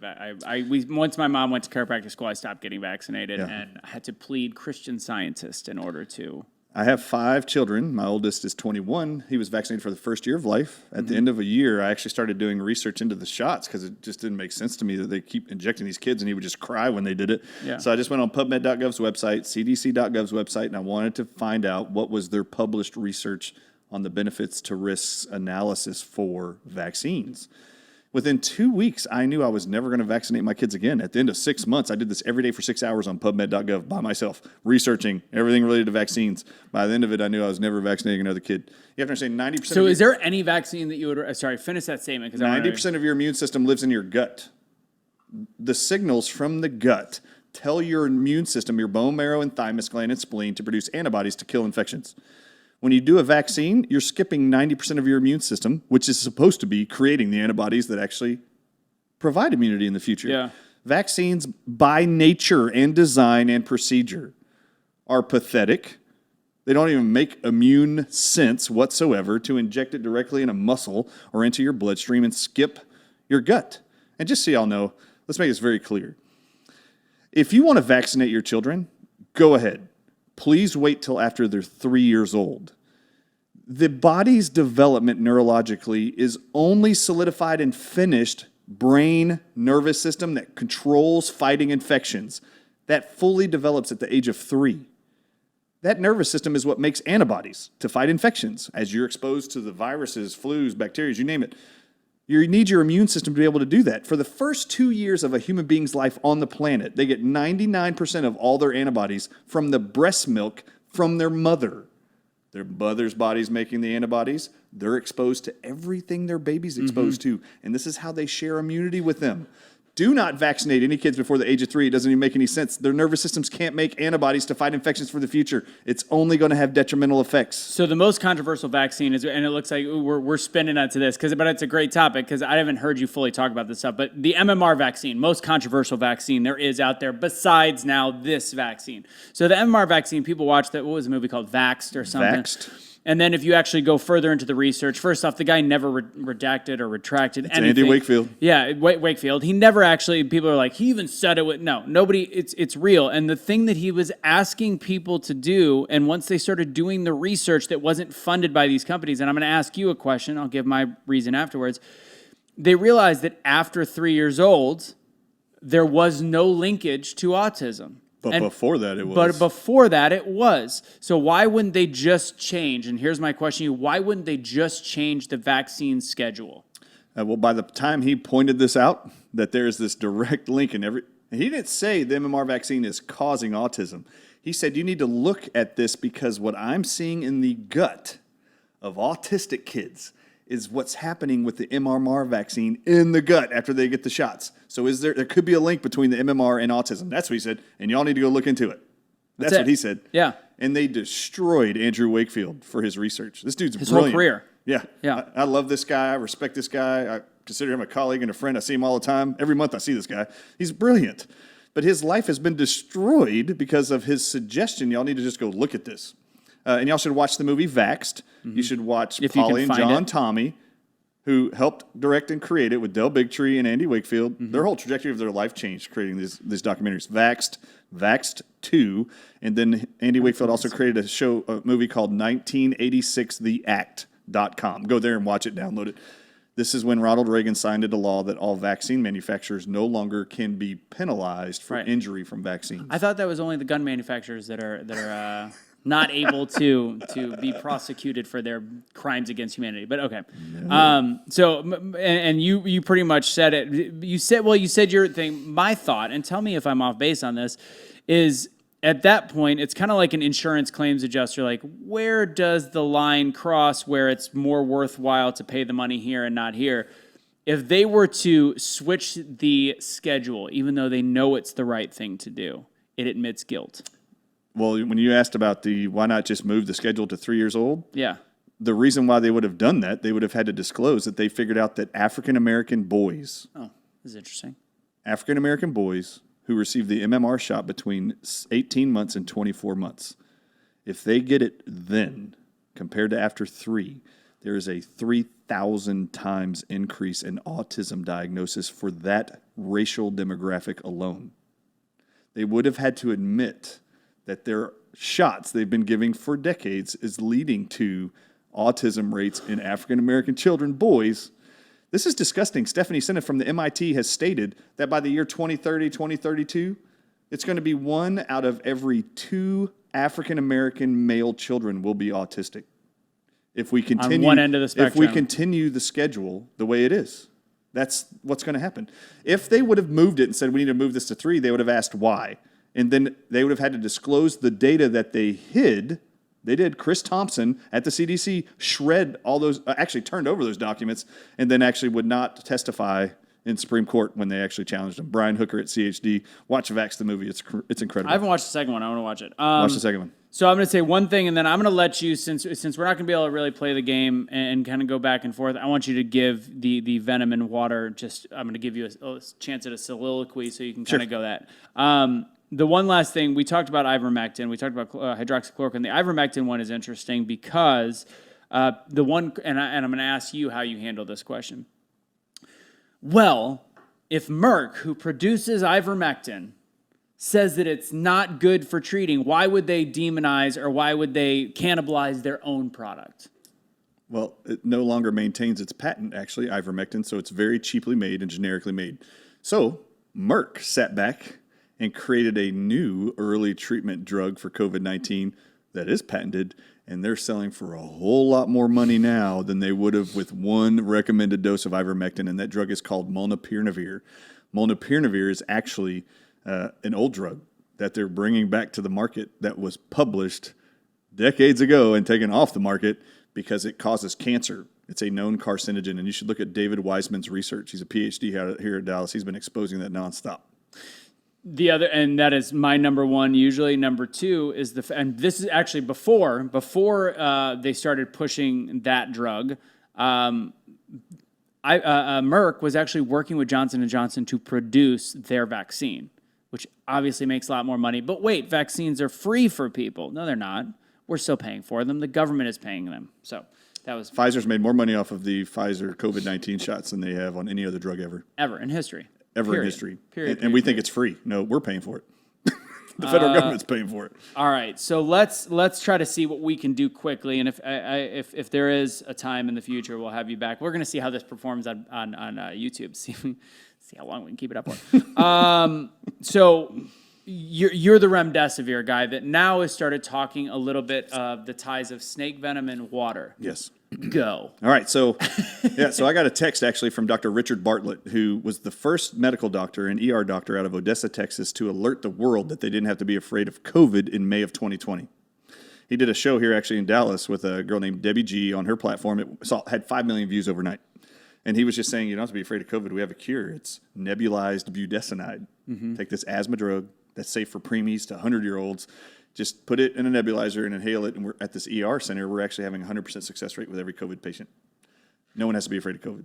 once my mom went to chiropractic school, I stopped getting vaccinated, and I had to plead Christian Scientist in order to. I have 5 children. My oldest is 21. He was vaccinated for the first year of life. At the end of a year, I actually started doing research into the shots because it just didn't make sense to me that they keep injecting these kids and he would just cry when they did it. Yeah. So I just went on PubMed.gov's website, CDC.gov's website, and I wanted to find out what was their published research on the benefits to risks analysis for vaccines. Within 2 weeks, I knew I was never going to vaccinate my kids again. At the end of 6 months, I did this every day for 6 hours on PubMed.gov by myself, researching everything related to vaccines. By the end of it, I knew I was never vaccinating another kid. You have to understand 90%. So is there any vaccine that you would, finish that statement. 90% of your immune system lives in your gut. The signals from the gut tell your immune system, your bone marrow and thymus gland and spleen to produce antibodies to kill infections. When you do a vaccine, you're skipping 90% of your immune system, which is supposed to be creating the antibodies that actually provide immunity in the future. Yeah. Vaccines, by nature and design and procedure, are pathetic. They don't even make immune sense whatsoever to inject it directly in a muscle or into your bloodstream and skip your gut. And just so y'all know, let's make this very clear. If you want to vaccinate your children, go ahead. Please wait till after they're 3 years old. The body's development neurologically is only solidified and finished brain nervous system that controls fighting infections. That fully develops at the age of 3. That nervous system is what makes antibodies to fight infections. As you're exposed to the viruses, flus, bacteria, you name it, you need your immune system to be able to do that. For the first 2 years of a human being's life on the planet, they get 99% of all their antibodies from the breast milk from their mother. Their mother's body's making the antibodies. They're exposed to everything their baby's exposed to. And this is how they share immunity with them. Do not vaccinate any kids before the age of 3. It doesn't even make any sense. Their nervous systems can't make antibodies to fight infections for the future. It's only going to have detrimental effects. So the most controversial vaccine is, and it looks like we're spinning onto this, but it's a great topic because I haven't heard you fully talk about this stuff, but the MMR vaccine, most controversial vaccine there is out there besides now this vaccine. So the MMR vaccine, people watch that, what was the movie called? Vaxxed or something? Vaxxed. And then if you actually go further into the research, first off, the guy never redacted or retracted anything. Andy Wakefield. Yeah, Wakefield. He never actually, people are like, he even said it with, no, nobody, it's real. And the thing that he was asking people to do, and once they started doing the research that wasn't funded by these companies, and I'm going to ask you a question, I'll give my reason afterwards, they realized that after 3 years old, there was no linkage to autism. But before that, it was. But before that, it was. So why wouldn't they just change? And here's my question to you. Why wouldn't they just change the vaccine schedule? Well, by the time he pointed this out, that there's this direct link in every... He didn't say the MMR vaccine is causing autism. He said you need to look at this because what I'm seeing in the gut of autistic kids is what's happening with the MMR vaccine in the gut after they get the shots. So there could be a link between the MMR and autism. That's what he said, and y'all need to go look into it. That's what he said. Yeah. And they destroyed Andrew Wakefield for his research. This dude's his brilliant. whole career. Yeah. Yeah. I love this guy. I respect this guy. I consider him a colleague and a friend. I see him all the time. Every month I see this guy. He's brilliant. But his life has been destroyed because of his suggestion. Y'all need to just go look at this. And y'all should watch the movie Vaxxed. You should watch Polly and John Tommy, who helped direct and create it with Del Bigtree and Andy Wakefield. Their whole trajectory of their life changed creating these documentaries. Vaxxed 2, and then Andy Wakefield also created a movie called 1986theact.com. Go there and watch it, download it. This is when Ronald Reagan signed into law that all vaccine manufacturers no longer can be penalized for injury from vaccines. I thought that was only the gun manufacturers that are not able to be prosecuted for their crimes against humanity. But okay. So you pretty much said it. You said your thing. My thought, and tell me if I'm off base on this, is at that point, it's kind of like an insurance claims adjuster. Like, where does the line cross where it's more worthwhile to pay the money here and not here? If they were to switch the schedule, even though they know it's the right thing to do, it admits guilt. Well, when you asked about why not just move the schedule to 3 years old? Yeah. the reason why they would have done that, they would have had to disclose that they figured out that African-American boys Oh, this is interesting. African-American boys who receive the MMR shot between 18 months and 24 months, if they get it then compared to after 3, there is a 3,000 times increase in autism diagnosis for that racial demographic alone. They would have had to admit that their shots they've been giving for decades is leading to autism rates in African-American children, boys. This is disgusting. Stephanie Seneff from the MIT has stated that by the year 2030, 2032, it's going to be 1 out of every 2 African-American male children will be autistic. If we continue, on one end of the spectrum. If we continue the schedule the way it is, that's what's going to happen. If they would have moved it and said we need to move this to 3, they would have asked why. And then they would have had to disclose the data that they hid. They did. Chris Thompson at the CDC shred all those, actually turned over those documents, and then actually would not testify in Supreme Court when they actually challenged him. Brian Hooker at CHD. Watch Vax the movie. It's incredible. I haven't watched the second one. I want to watch it. Watch the second one. So I'm going to say one thing, and then I'm going to let you, since we're not going to be able to really play the game and kind of go back and forth, I want you to give the venom and water. I'm going to give you a chance at a soliloquy so you can kind of go that. The one last thing, we talked about ivermectin. We talked about hydroxychloroquine. The ivermectin one is interesting because the one, and I'm going to ask you how you handle this question. Well, if Merck, who produces ivermectin, says that it's not good for treating, why would they demonize or why would they cannibalize their own product? Well, it no longer maintains its patent, actually, ivermectin, so it's very cheaply made and generically made. So Merck sat back and created a new early treatment drug for COVID-19 that is patented, and they're selling for a whole lot more money now than they would have with one recommended dose of ivermectin, and that drug is called molnupiravir. Molnupiravir is actually an old drug that they're bringing back to the market that was published decades ago and taken off the market because it causes cancer. It's a known carcinogen, and you should look at David Wiseman's research. He's a PhD here at Dallas. He's been exposing that nonstop. The other, and that is my number one. Usually, number two is and this is actually before they started pushing that drug. Merck was actually working with Johnson & Johnson to produce their vaccine, which obviously makes a lot more money. But wait, vaccines are free for people. No, they're not. We're still paying for them. The government is paying them. So that was Pfizer's made more money off of the Pfizer COVID-19 shots than they have on any other drug ever. Ever in history. Ever in history. Period. And we think it's free. No, we're paying for it. The federal government's paying for it. All right, so let's try to see what we can do quickly, and if there is a time in the future, we'll have you back. We're going to see how this performs on YouTube. See how long we can keep it up for. So you're the Remdesivir guy that now has started talking a little bit of the ties of snake venom and water. Yes. Go. All right, so I got a text actually from Dr. Richard Bartlett, who was the first medical doctor and ER doctor out of Odessa, Texas, to alert the world that they didn't have to be afraid of COVID in May of 2020. He did a show here actually in Dallas with a girl named Debbie G on her platform. It had 5 million views overnight. And he was just saying, you don't have to be afraid of COVID. We have a cure. It's nebulized budesonide. Mm-hmm. Take this asthma drug that's safe for preemies to 100-year-olds. Just put it in a nebulizer and inhale it. And we're at this ER center. We're actually having a 100% success rate with every COVID patient. No one has to be afraid of COVID.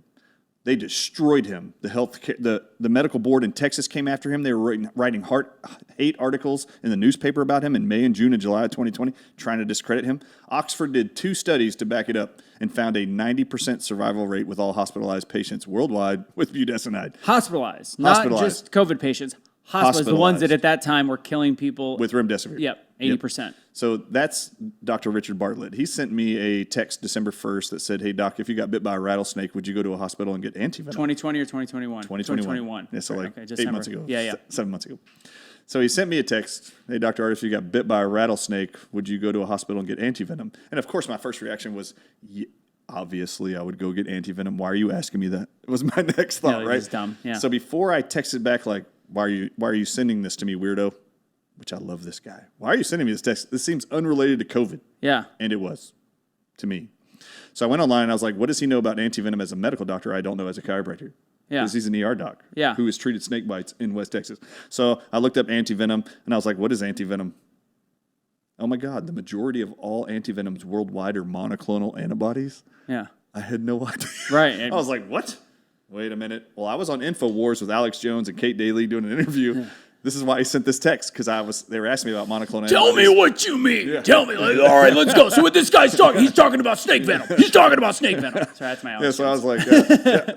They destroyed him. The medical board in Texas came after him. They were writing hate articles in the newspaper about him in May and June and July of 2020, trying to discredit him. Oxford did 2 studies to back it up and found a 90% survival rate with all hospitalized patients worldwide with budesonide. Hospitalized. Not just COVID patients. Hospitalized, the ones that at that time were killing people. With Remdesivir. Yep, 80%. Yep. So that's Dr. Richard Bartlett. He sent me a text December 1st that said, hey, doc, if you got bit by a rattlesnake, would you go to a hospital and get antivenom? 2020 or 2021? 2021. Yeah, so like 8 months ago. Yeah. 7 months ago. So he sent me a text, hey, Dr. Ardis, if you got bit by a rattlesnake, would you go to a hospital and get antivenom? And of course, my first reaction was, obviously, I would go get antivenom. Why are you asking me that? It was my next thought, right? It's dumb. Yeah. So before I texted back like, why are you sending this to me, weirdo? Which I love this guy. Why are you sending me this text? This seems unrelated to COVID. Yeah. And it was, to me. So I went online and I was like, what does he know about antivenom as a medical doctor I don't know as a chiropractor? Yeah. Because he's an ER doc yeah. who has treated snake bites in West Texas. So I looked up antivenom and I was like, what is antivenom? oh my God, the majority of all antivenoms worldwide are monoclonal antibodies. Yeah. I had no idea. Right. I was like, what? Wait a minute. Well, I was on InfoWars with Alex Jones and Kate Daly doing an interview. Yeah. This is why he sent this text, because they were asking me about monoclonal antibodies. Tell me what you mean. Yeah. Tell me. Like, all right, let's go. So what this guy's talking, he's talking about snake venom. He's talking about snake venom. Sorry, that's my Yeah, so I was like,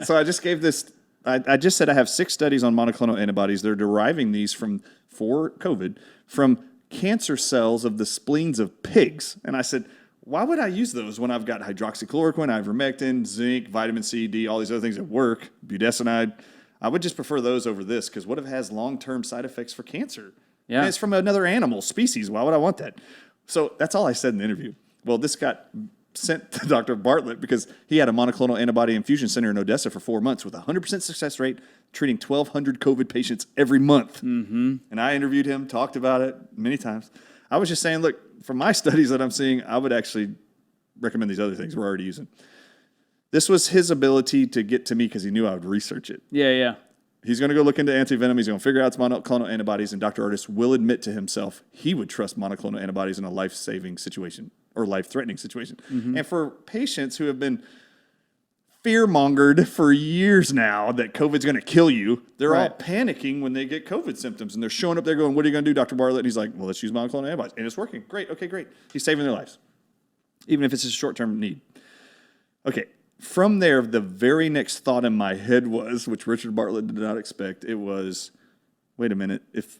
so I just gave this, I just said I have 6 studies on monoclonal antibodies. They're deriving these for COVID from cancer cells of the spleens of pigs. And I said, why would I use those when I've got hydroxychloroquine, ivermectin, zinc, vitamin C, D, all these other things that work, budesonide? I would just prefer those over this, because what if it has long-term side effects for cancer? Yeah. And it's from another animal species. Why would I want that? So that's all I said in the interview. Well, this got sent to Dr. Bartlett because he had a monoclonal antibody infusion center in Odessa for 4 months with a 100% success rate, treating 1,200 COVID patients every month. Mm-hmm. And I interviewed him, talked about it many times. I was just saying, look, from my studies that I'm seeing, I would actually recommend these other things we're already using. This was his ability to get to me because he knew I would research it. Yeah. He's going to go look into antivenom. He's going to figure out it's monoclonal antibodies, and Dr. Ardis will admit to himself he would trust monoclonal antibodies in a life-saving situation or life-threatening situation. Mm-hmm. And for patients who have been fear-mongered for years now that COVID's going to kill you, they're all panicking when they get COVID symptoms, and they're showing up there going, what are you going to do, Dr. Bartlett? And he's like, well, let's use monoclonal antibodies. And it's working. Great. Okay, great. He's saving their lives, even if it's a short-term need. Okay. From there, the very next thought in my head was, which Richard Bartlett did not expect, it was, wait a minute, if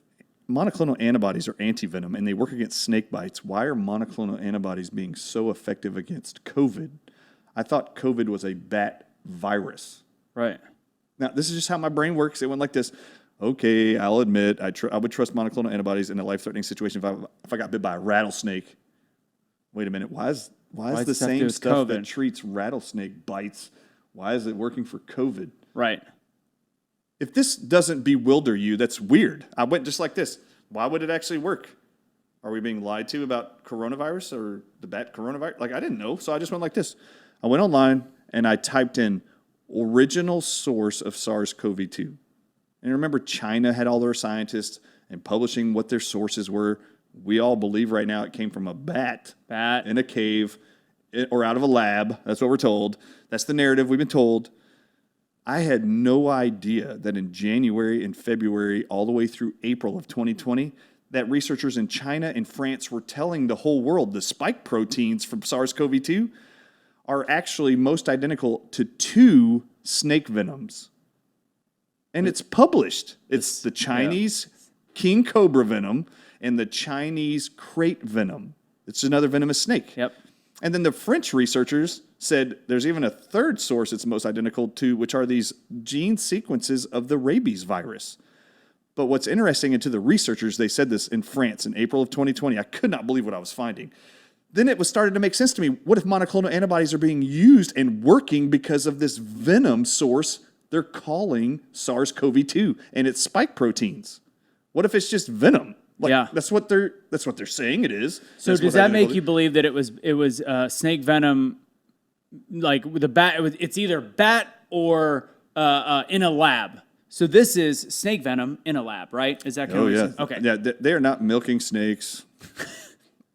monoclonal antibodies are antivenom and they work against snake bites, why are monoclonal antibodies being so effective against COVID? I thought COVID was a bat virus. Right. Now, this is just how my brain works. It went like this. Okay, I'll admit, I would trust monoclonal antibodies in a life-threatening situation if I got bit by a rattlesnake. Wait a minute, why is the same stuff that treats rattlesnake bites, why is it working for COVID? Right. If this doesn't bewilder you, that's weird. I went just like this. Why would it actually work? Are we being lied to about coronavirus or the bat coronavirus? Like, I didn't know, so I just went like this. I went online and I typed in original source of SARS-CoV-2. And remember, China had all their scientists and publishing what their sources were. We all believe right now it came from a bat in a cave or out of a lab. That's what we're told. That's the narrative we've been told. I had no idea that in January and February, all the way through April of 2020, that researchers in China and France were telling the whole world the spike proteins from SARS-CoV-2 are actually most identical to 2 snake venoms. And it's published. It's the Chinese king cobra venom and the Chinese crate venom. It's another venomous snake. Yep. And then the French researchers said there's even a third source it's most identical to, which are these gene sequences of the rabies virus. But what's interesting, and to the researchers, they said this in France in April of 2020. I could not believe what I was finding. Then it was starting to make sense to me. What if monoclonal antibodies are being used and working because of this venom source they're calling SARS-CoV-2 and its spike proteins? What if it's just venom? That's what they're saying it is. So does that make you believe that it was snake venom, like with a bat? It's either bat or in a lab. So this is snake venom in a lab, right? Is that correct? Oh yeah. Okay. Yeah, they are not milking snakes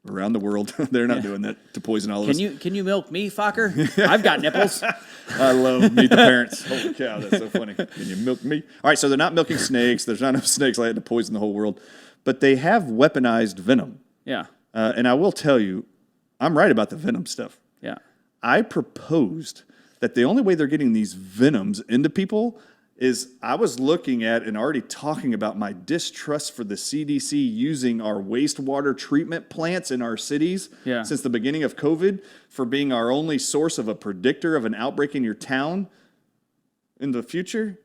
around the world. They're not doing that to poison all of us. Can you milk me, fucker? I've got nipples. I love Meet the Parents. Holy cow, that's so funny. Can you milk me? All right, so they're not milking snakes. There's not enough snakes like that to poison the whole world. But they have weaponized venom. Yeah. And I will tell you, I'm right about the venom stuff. Yeah. I proposed that the only way they're getting these venoms into people is I was looking at and already talking about my distrust for the CDC using our wastewater treatment plants in our cities since the beginning of COVID for being our only source of a predictor of an outbreak in your town in the future.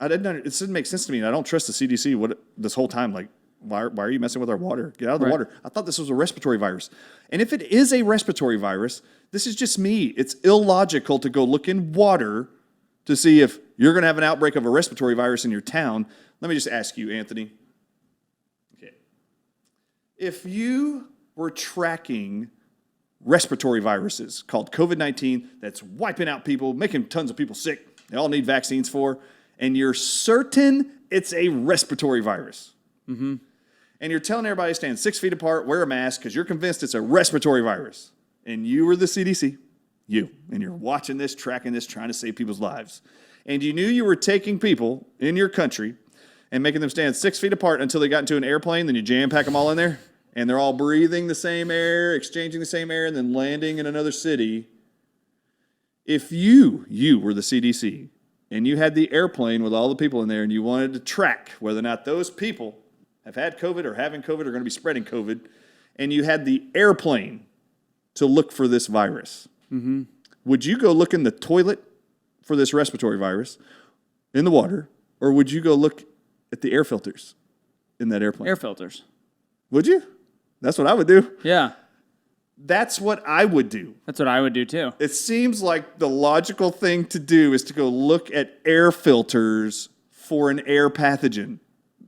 It didn't make sense to me, and I don't trust the CDC this whole time. Like, why are you messing with our water? Get out of the water. I thought this was a respiratory virus. And if it is a respiratory virus, this is just me. It's illogical to go look in water to see if you're going to have an outbreak of a respiratory virus in your town. Let me just ask you, Anthony. Okay. If you were tracking respiratory viruses called COVID-19 that's wiping out people, making tons of people sick, they all need vaccines for, and you're certain it's a respiratory virus, and and you're telling everybody to stand 6 feet apart, wear a mask, because you're convinced it's a respiratory virus. And you were the CDC, and you're watching this, tracking this, trying to save people's lives. And you knew you were taking people in your country and making them stand 6 feet apart until they got into an airplane, then you jam-pack them all in there, and they're all breathing the same air, exchanging the same air, and then landing in another city. If you were the CDC, and you had the airplane with all the people in there, and you wanted to track whether or not those people have had COVID or having COVID or going to be spreading COVID, and you had the airplane to look for this virus, would you go look in the toilet for this respiratory virus in the water, or would you go look at the air filters in that airplane? Air filters. Would you? That's what I would do. Yeah. That's what I would do. That's what I would do too. It seems like the logical thing to do is to go look at air filters for an air pathogen.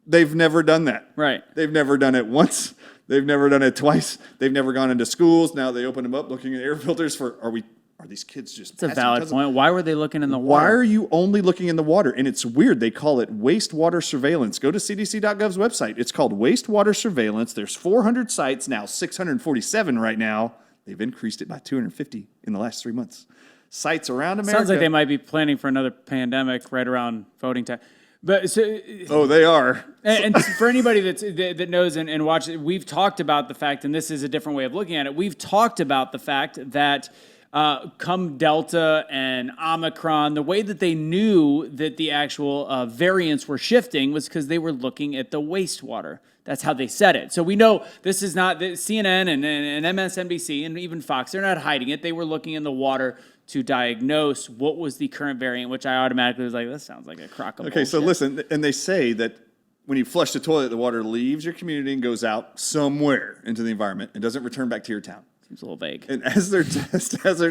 They've never done that. Right. They've never done it once. They've never done it twice. They've never gone into schools. Now they open them up looking at air filters for, are these kids just It's a valid point. Why were they looking in the water? Why are you only looking in the water? And it's weird. They call it wastewater surveillance. Go to cdc.gov's website. It's called wastewater surveillance. There's 400 sites, now 647 right now. They've increased it by 250 in the last 3 months. Sites around America. Sounds like they might be planning for another pandemic right around voting time. But so, oh, they are. and for anybody that knows and watches, we've talked about the fact, and this is a different way of looking at it. We've talked about the fact that come Delta and Omicron, the way that they knew that the actual variants were shifting was because they were looking at the wastewater. That's how they said it. So we know this is not the CNN and MSNBC and even Fox. They're not hiding it. They were looking in the water to diagnose what was the current variant, which I automatically was like, this sounds like a crock of bullshit. So listen, and they say that when you flush the toilet, the water leaves your community and goes out somewhere into the environment and doesn't return back to your town. Seems a little vague. And as they're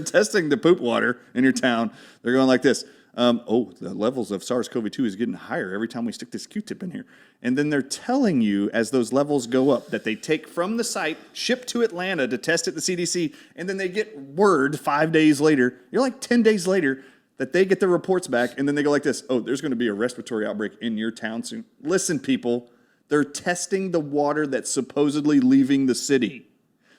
testing the poop water in your town, they're going like this. The levels of SARS-CoV-2 is getting higher every time we stick this Q-tip in here. And then they're telling you as those levels go up that they take from the site, ship to Atlanta to test at the CDC, and then they get word 5 days later, 10 days later, that they get the reports back, and then they go like this, there's going to be a respiratory outbreak in your town soon. Listen, people, they're testing the water that's supposedly leaving the city.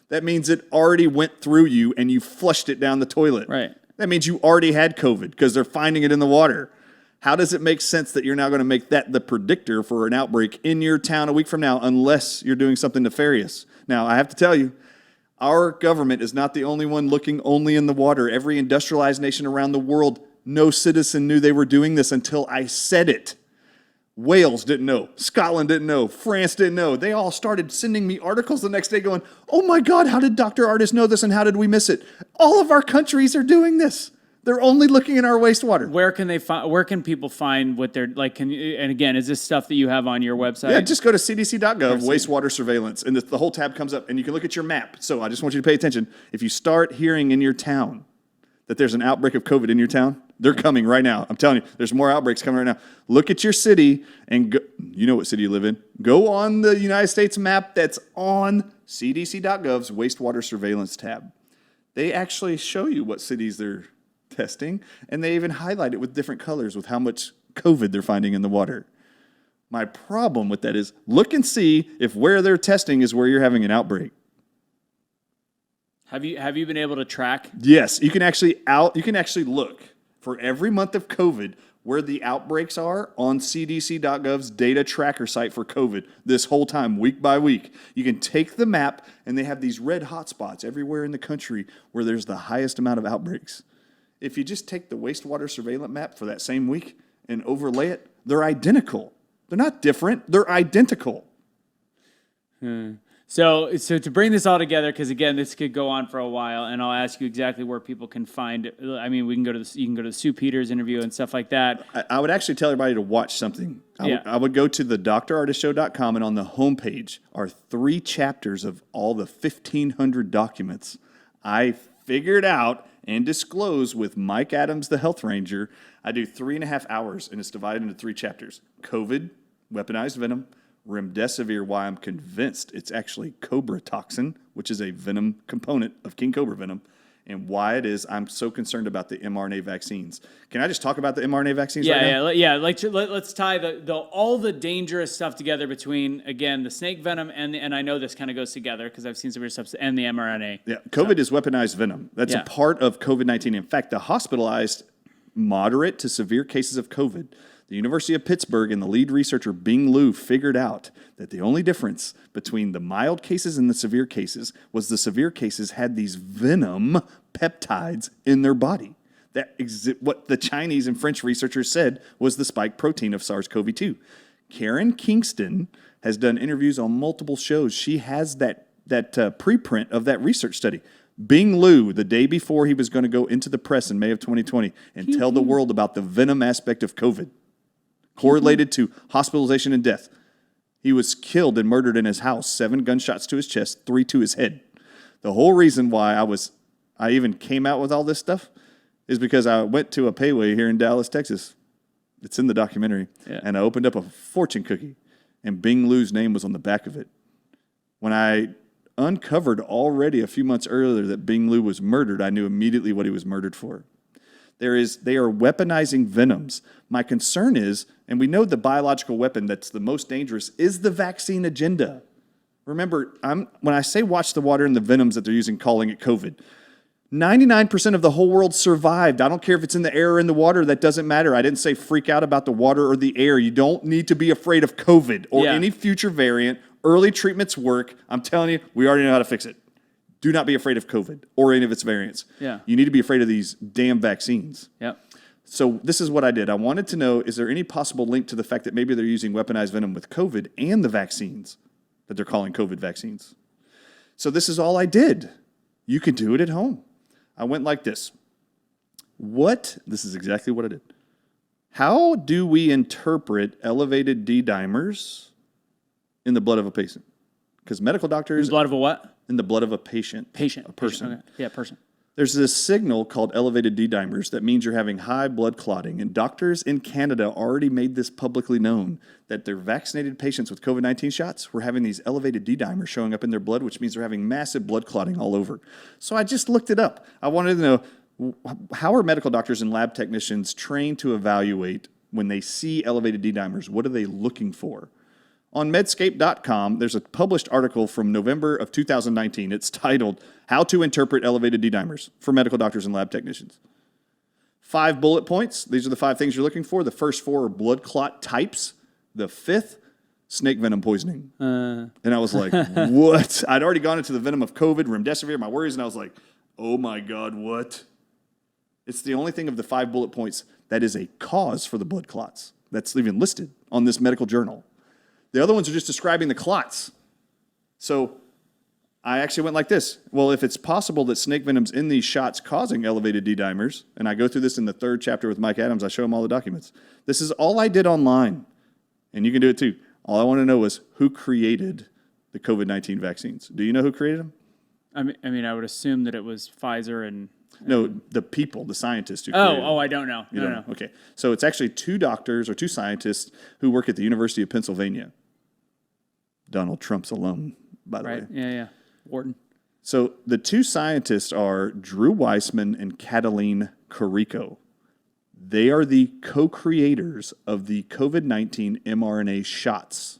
That means it already went through you and you flushed it down the toilet. Right. That means you already had COVID because they're finding it in the water. How does it make sense that you're now going to make that the predictor for an outbreak in your town a week from now unless you're doing something nefarious? Now, I have to tell you, our government is not the only one looking only in the water. Every industrialized nation around the world, no citizen knew they were doing this until I said it. Wales didn't know. Scotland didn't know. France didn't know. They all started sending me articles the next day going, oh my God, how did Dr. Ardis know this and how did we miss it? All of our countries are doing this. They're only looking in our wastewater. Where can people find what they're like? And again, is this stuff that you have on your website? Yeah, just go to cdc.gov, wastewater surveillance, and the whole tab comes up and you can look at your map. So I just want you to pay attention. If you start hearing in your town that there's an outbreak of COVID in your town, they're coming right now. I'm telling you, there's more outbreaks coming right now. Look at your city and go, you know what city you live in. Go on the United States map that's on cdc.gov's wastewater surveillance tab. They actually show you what cities they're testing, and they even highlight it with different colors with how much COVID they're finding in the water. My problem with that is look and see if where they're testing is where you're having an outbreak. Have you been able to track? Yes, you can actually look for every month of COVID where the outbreaks are on cdc.gov's data tracker site for COVID this whole time, week by week. You can take the map, and they have these red hotspots everywhere in the country where there's the highest amount of outbreaks. If you just take the wastewater surveillance map for that same week and overlay it, they're identical. They're not different. They're identical. So to bring this all together, because again, this could go on for a while, and I'll ask you exactly where people can find. I mean, you can go to the Sue Peters interview and stuff like that. I would actually tell everybody to watch something. I would go to the drardisshow.com, and on the homepage are 3 chapters of all the 1,500 documents I figured out and disclosed with Mike Adams, the health ranger. I do 3.5 hours, and it's divided into 3 chapters: COVID, weaponized venom; Remdesivir, why I'm convinced it's actually cobra toxin, which is a venom component of king cobra venom; and why it is I'm so concerned about the mRNA vaccines. Can I just talk about the mRNA vaccines right now? Let's tie all the dangerous stuff together between, again, the snake venom and I know this kind of goes together because I've seen some of your stuff, and the mRNA. Yeah, COVID is weaponized venom. That's a part of COVID-19. In fact, the hospitalized moderate to severe cases of COVID, the University of Pittsburgh and the lead researcher Bing Liu figured out that the only difference between the mild cases and the severe cases was the severe cases had these venom peptides in their body. What the Chinese and French researchers said was the spike protein of SARS-CoV-2. Karen Kingston has done interviews on multiple shows. She has that preprint of that research study. Bing Liu, the day before he was going to go into the press in May of 2020 and tell the world about the venom aspect of COVID, correlated to hospitalization and death. He was killed and murdered in his house, 7 gunshots to his chest, 3 to his head. The whole reason why I even came out with all this stuff is because I went to a payway here in Dallas, Texas. It's in the documentary. Yeah. And I opened up a fortune cookie, and Bing Liu's name was on the back of it. When I uncovered already a few months earlier that Bing Liu was murdered, I knew immediately what he was murdered for. They are weaponizing venoms. My concern is, and we know the biological weapon that's the most dangerous is the vaccine agenda. Remember, when I say watch the water and the venoms that they're using, calling it COVID, 99% of the whole world survived. I don't care if it's in the air or in the water. That doesn't matter. I didn't say freak out about the water or the air. You don't need to be afraid of COVID or any future variant. Early treatments work. I'm telling you, we already know how to fix it. Do not be afraid of COVID or any of its variants. Yeah. You need to be afraid of these damn vaccines. Yep. So this is what I did. I wanted to know, is there any possible link to the fact that maybe they're using weaponized venom with COVID and the vaccines that they're calling COVID vaccines? So this is all I did. You can do it at home. I went like this. This is exactly what I did. How do we interpret elevated D-dimers in the blood of a patient? Because medical doctors... In the blood of a what? In the blood of a patient. A person. Okay. Yeah, person. There's this signal called elevated D-dimers that means you're having high blood clotting, and doctors in Canada already made this publicly known that their vaccinated patients with COVID-19 shots were having these elevated D-dimers showing up in their blood, which means they're having massive blood clotting all over. So I just looked it up. I wanted to know, how are medical doctors and lab technicians trained to evaluate when they see elevated D-dimers? What are they looking for? On Medscape.com, there's a published article from November of 2019. It's titled, How to Interpret Elevated D-dimers for Medical Doctors and Lab Technicians. 5 bullet points. These are the 5 things you're looking for. The first 4 are blood clot types. The 5th, snake venom poisoning. And I was like, what? I'd already gone into the venom of COVID, Remdesivir, my worries, and I was like, oh my God, what? It's the only thing of the 5 bullet points that is a cause for the blood clots that's even listed on this medical journal. The other ones are just describing the clots. So I actually went like this. Well, if it's possible that snake venom's in these shots causing elevated D-dimers, and I go through this in the 3rd chapter with Mike Adams, I show him all the documents. This is all I did online, and you can do it too. All I want to know is who created the COVID-19 vaccines. Do you know who created them? I mean, I would assume that it was Pfizer and... No, the people, the scientists who created them. I don't know. No. Okay. So it's actually 2 doctors or 2 scientists who work at the University of Pennsylvania. Donald Trump's alum, by the way. Right, yeah. Wharton. So the 2 scientists are Drew Weissman and Cataline Carrico. They are the co-creators of the COVID-19 mRNA shots.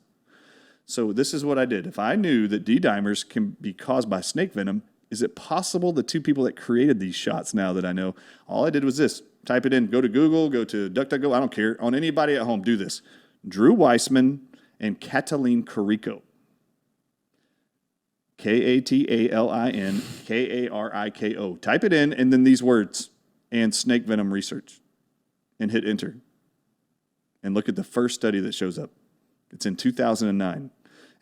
So this is what I did. If I knew that D-dimers can be caused by snake venom, is it possible the 2 people that created these shots, now that I know, all I did was this. Type it in, go to Google, go to DuckDuckGo, I don't care. On anybody at home, do this. Drew Weissman and Cataline Carrico. Katalin Kariko. Type it in, and then these words, and snake venom research, and hit enter. And look at the first study that shows up. It's in 2009.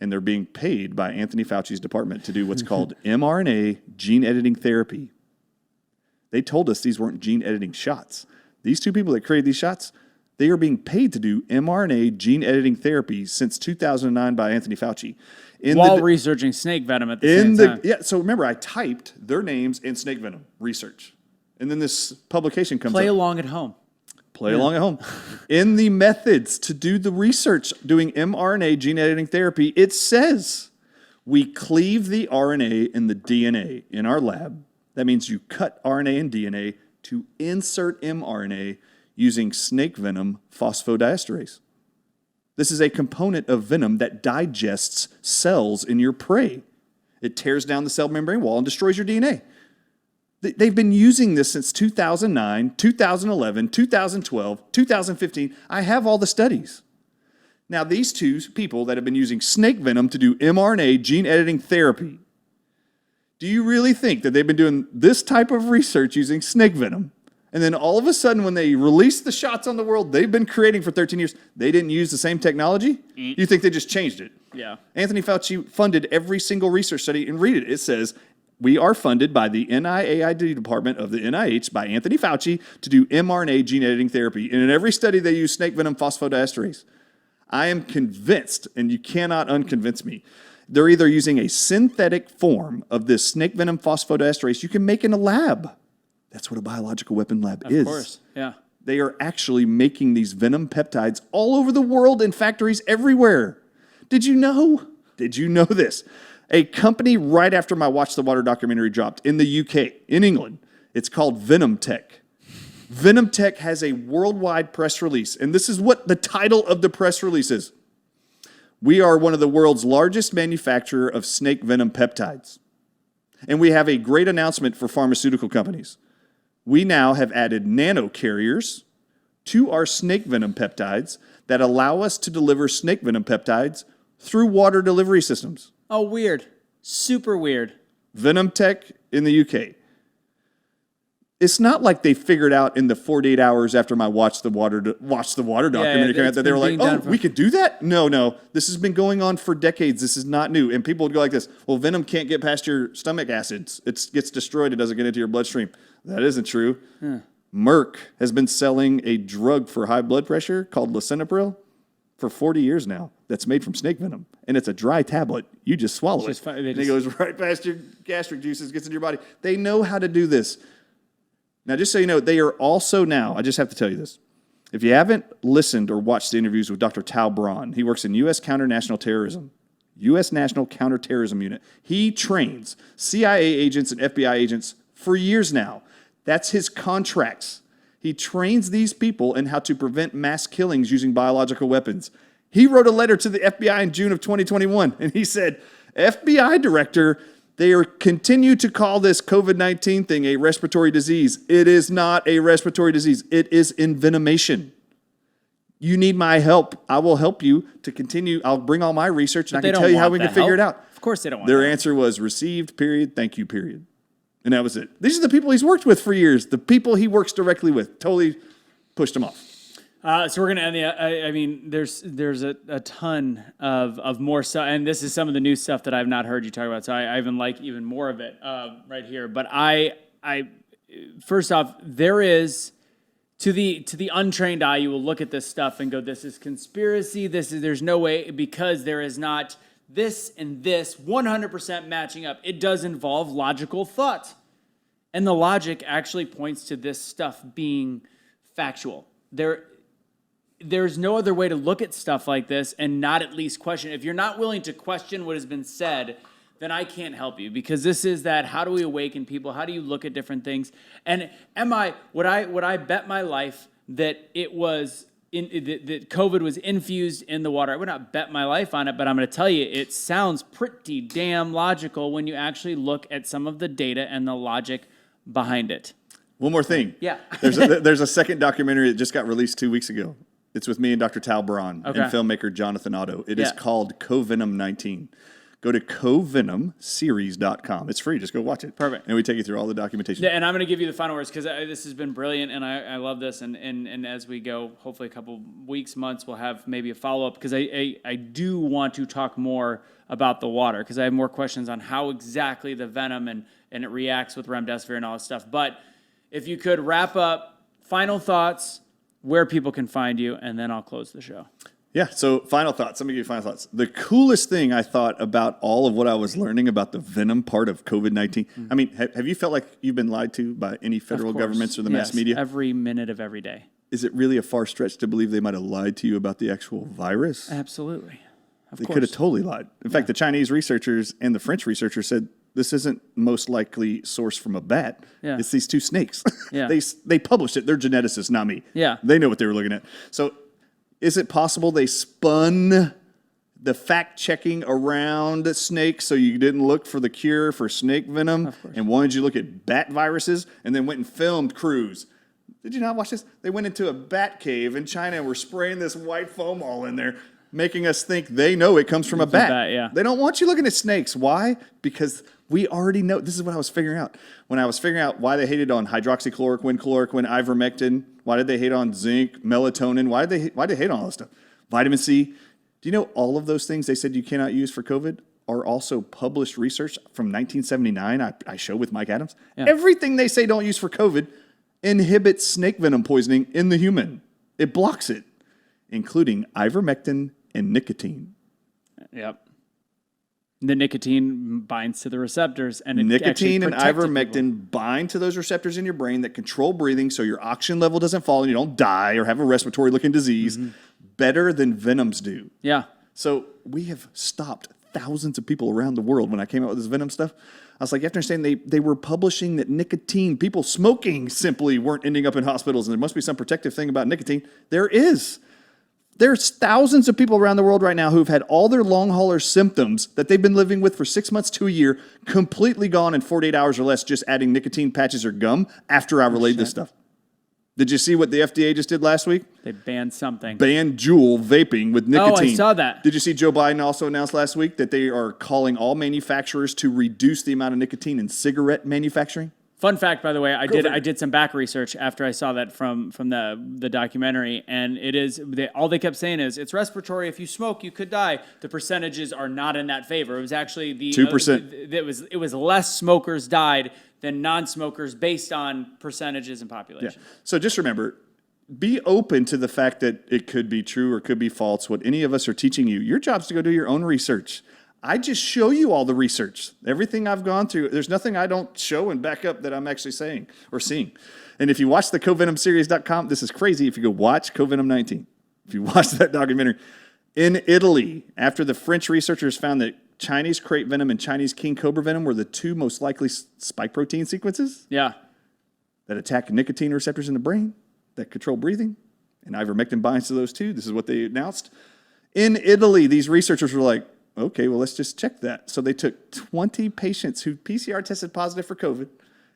And they're being paid by Anthony Fauci's department to do what's called mRNA gene editing therapy. They told us these weren't gene editing shots. These 2 people that created these shots, they are being paid to do mRNA gene editing therapy since 2009 by Anthony Fauci. While researching snake venom at the same time. Yeah, so remember, I typed their names and snake venom research. And then this publication comes up. Play along at home. In the methods to do the research doing mRNA gene editing therapy, it says we cleave the RNA and the DNA in our lab, That means you cut RNA and DNA to insert mRNA using snake venom phosphodiesterase. This is a component of venom that digests cells in your prey. It tears down the cell membrane wall and destroys your DNA. They've been using this since 2009, 2011, 2012, 2015. I have all the studies. Now, these two people that have been using snake venom to do mRNA gene editing therapy, do you really think that they've been doing this type of research using snake venom? And then all of a sudden, when they release the shots on the world they've been creating for 13 years, they didn't use the same technology? You think they just changed it? Yeah. Anthony Fauci funded every single research study, and read it. It says, we are funded by the NIAID department of the NIH by Anthony Fauci to do mRNA gene editing therapy. And in every study, they use snake venom phosphodiesterase. I am convinced, and you cannot unconvince me, they're either using a synthetic form of this snake venom phosphodiesterase you can make in a lab. That's what a biological weapon lab is. Of course, yeah. They are actually making these venom peptides all over the world in factories everywhere. Did you know? Did you know this? A company right after my Watch the Water documentary dropped in the UK, in England, it's called Venom Tech. Venom Tech has a worldwide press release, and this is what the title of the press release is. We are one of the world's largest manufacturer of snake venom peptides. And we have a great announcement for pharmaceutical companies. We now have added nanocarriers to our snake venom peptides that allow us to deliver snake venom peptides through water delivery systems. Oh, weird. Super weird. Venom Tech in the UK. It's not like they figured out in the 48 hours after my Watch the Water documentary came out that they were like, oh, we could do that? No. This has been going on for decades. This is not new. And people would go like this, well, venom can't get past your stomach acids. It gets destroyed. It doesn't get into your bloodstream. That isn't true. Merck has been selling a drug for high blood pressure called lisinopril for 40 years now that's made from snake venom. And it's a dry tablet. You just swallow it. And it goes right past your gastric juices, gets into your body. They know how to do this. Now, just so you know, they are also now, I just have to tell you this. If you haven't listened or watched the interviews with Dr. Tal Braun, he works in U.S. National Counterterrorism Unit. He trains CIA agents and FBI agents for years now. That's his contracts. He trains these people in how to prevent mass killings using biological weapons. He wrote a letter to the FBI in June of 2021, and he said, FBI director, they continue to call this COVID-19 thing a respiratory disease. It is not a respiratory disease. It is envenomation. You need my help. I will help you to continue. I'll bring all my research, and I can tell you how we can figure it out. Of course they don't want Their answer was received, period, thank you, period. And that was it. These are the people he's worked with for years. The people he works directly with totally pushed him off. So we're going to end the, I mean, there's a ton of more stuff, and this is some of the new stuff that I've not heard you talk about, so I even like even more of it right here. But I first off, there is, to the untrained eye, you will look at this stuff and go, this is conspiracy, there's no way, because there is not this and this 100% matching up. It does involve logical thought, and the logic actually points to this stuff being factual. There's no other way to look at stuff like this and not at least question. If you're not willing to question what has been said, then I can't help you, because this is that, how do we awaken people? How do you look at different things? And would I bet my life that it was that COVID was infused in the water? I would not bet my life on it, but I'm going to tell you, it sounds pretty damn logical when you actually look at some of the data and the logic behind it. One more thing. Yeah. There's a second documentary that just got released 2 weeks ago. It's with me and Dr. Tal Braun and filmmaker Jonathan Otto. It is called CoVenom 19. Go to covenomseries.com. It's free. Just go watch it. Perfect. And we take you through all the documentation. Yeah, and I'm going to give you the final words, because this has been brilliant, and I love this. And as we go, hopefully a couple weeks, months, we'll have maybe a follow-up, because I do want to talk more about the water, because I have more questions on how exactly the venom and it reacts with remdesivir and all this stuff. But if you could wrap up, final thoughts, where people can find you, and then I'll close the show. Yeah, so final thoughts. Let me give you final thoughts. The coolest thing I thought about all of what I was learning about the venom part of COVID-19, I mean, have you felt like you've been lied to by any federal governments or the mass media? Every minute of every day. Is it really a far stretch to believe they might have lied to you about the actual virus? Absolutely. They could have totally lied. In fact, the Chinese researchers and the French researchers said this isn't most likely sourced from a bat. Yeah. It's these two snakes. Yeah. They published it. They're geneticists, not me. Yeah. They know what they were looking at. So is it possible they spun the fact-checking around snakes so you didn't look for the cure for snake venom and wanted you to look at bat viruses and then went and filmed crews? Did you not watch this? They went into a bat cave in China and were spraying this white foam all in there, making us think they know it comes from a bat. Yeah. They don't want you looking at snakes. Why? Because we already know. This is what I was figuring out. When I was figuring out why they hated on hydroxychloroquine, chloroquine, ivermectin, why did they hate on zinc, melatonin, why did they hate on all this stuff? Vitamin C. Do you know all of those things they said you cannot use for COVID are also published research from 1979 I show with Mike Adams? Yeah. Everything they say don't use for COVID inhibits snake venom poisoning in the human. It blocks it, including ivermectin and nicotine. Yep. The nicotine binds to the receptors, and it nicotine and ivermectin people. bind to those receptors in your brain that control breathing, so your oxygen level doesn't fall and you don't die or have a respiratory-looking disease. Better than venoms do. Yeah. So we have stopped thousands of people around the world. When I came out with this venom stuff, I was like, you have to understand, they were publishing that nicotine, people smoking simply weren't ending up in hospitals, and there must be some protective thing about nicotine. There is. There's thousands of people around the world right now who've had all their long hauler symptoms that they've been living with for 6 months to a year completely gone in 48 hours or less, just adding nicotine patches or gum after I relayed this stuff. Did you see what the FDA just did last week? They banned something. Banned Juul vaping with nicotine. Oh, I saw that. Did you see Joe Biden also announced last week that they are calling all manufacturers to reduce the amount of nicotine in cigarette manufacturing? Fun fact, by the way, I did some back research after I saw that from the documentary, and it is all they kept saying is it's respiratory. If you smoke, you could die. The percentages are not in that favor. It was actually the 2%. It was less smokers died than non-smokers based on percentages and population. Yeah. So just remember, be open to the fact that it could be true or could be false. What any of us are teaching you, your job is to go do your own research. I just show you all the research. Everything I've gone through, there's nothing I don't show and back up that I'm actually saying or seeing. And if you watch the covenomseries.com, this is crazy. If you go watch Covenom 19, if you watch that documentary, in Italy, after the French researchers found that Chinese crepe venom and Chinese king cobra venom were the two most likely spike protein sequences that attack nicotine receptors in the brain, that control breathing, and ivermectin binds to those two. This is what they announced. In Italy, these researchers were like, okay, well, let's just check that. So they took 20 patients who PCR tested positive for COVID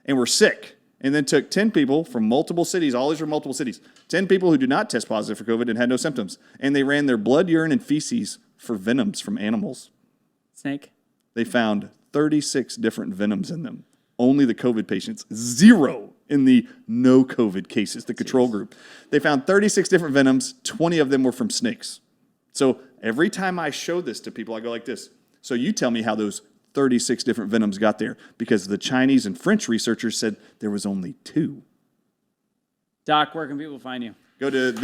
and were sick, and then took 10 people from multiple cities. All these were multiple cities. 10 people who did not test positive for COVID and had no symptoms. And they ran their blood, urine, and feces for venoms from animals. Snake? They found 36 different venoms in them. Only the COVID patients, 0 in the no COVID cases, the control group. They found 36 different venoms. 20 of them were from snakes. So every time I show this to people, I go like this. So you tell me how those 36 different venoms got there, because the Chinese and French researchers said there was only 2. Doc, where can people find you? Go to go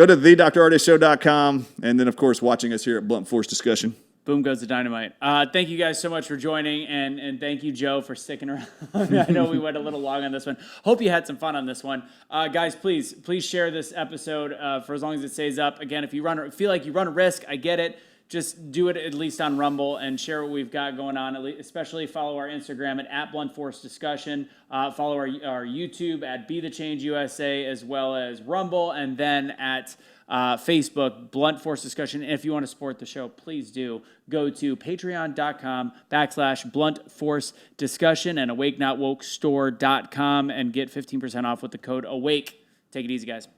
to thedrartisshow.com, and then of course watching us here at Blunt Force Discussion. Boom goes the dynamite. Thank you guys so much for joining, and thank you, Joe, for sticking around. I know we went a little long on this one. Hope you had some fun on this one. Guys, please share this episode for as long as it stays up. Again, if you feel like you run a risk, I get it. Just do it at least on Rumble and share what we've got going on. Especially follow our Instagram at Blunt Force Discussion. Follow our YouTube at Be The Change USA, as well as Rumble, and then at Facebook, Blunt Force Discussion. And if you want to support the show, please do go to patreon.com/Blunt Force Discussion and awakenotwokestore.com and get 15% off with the code AWAKE. Take it easy, guys.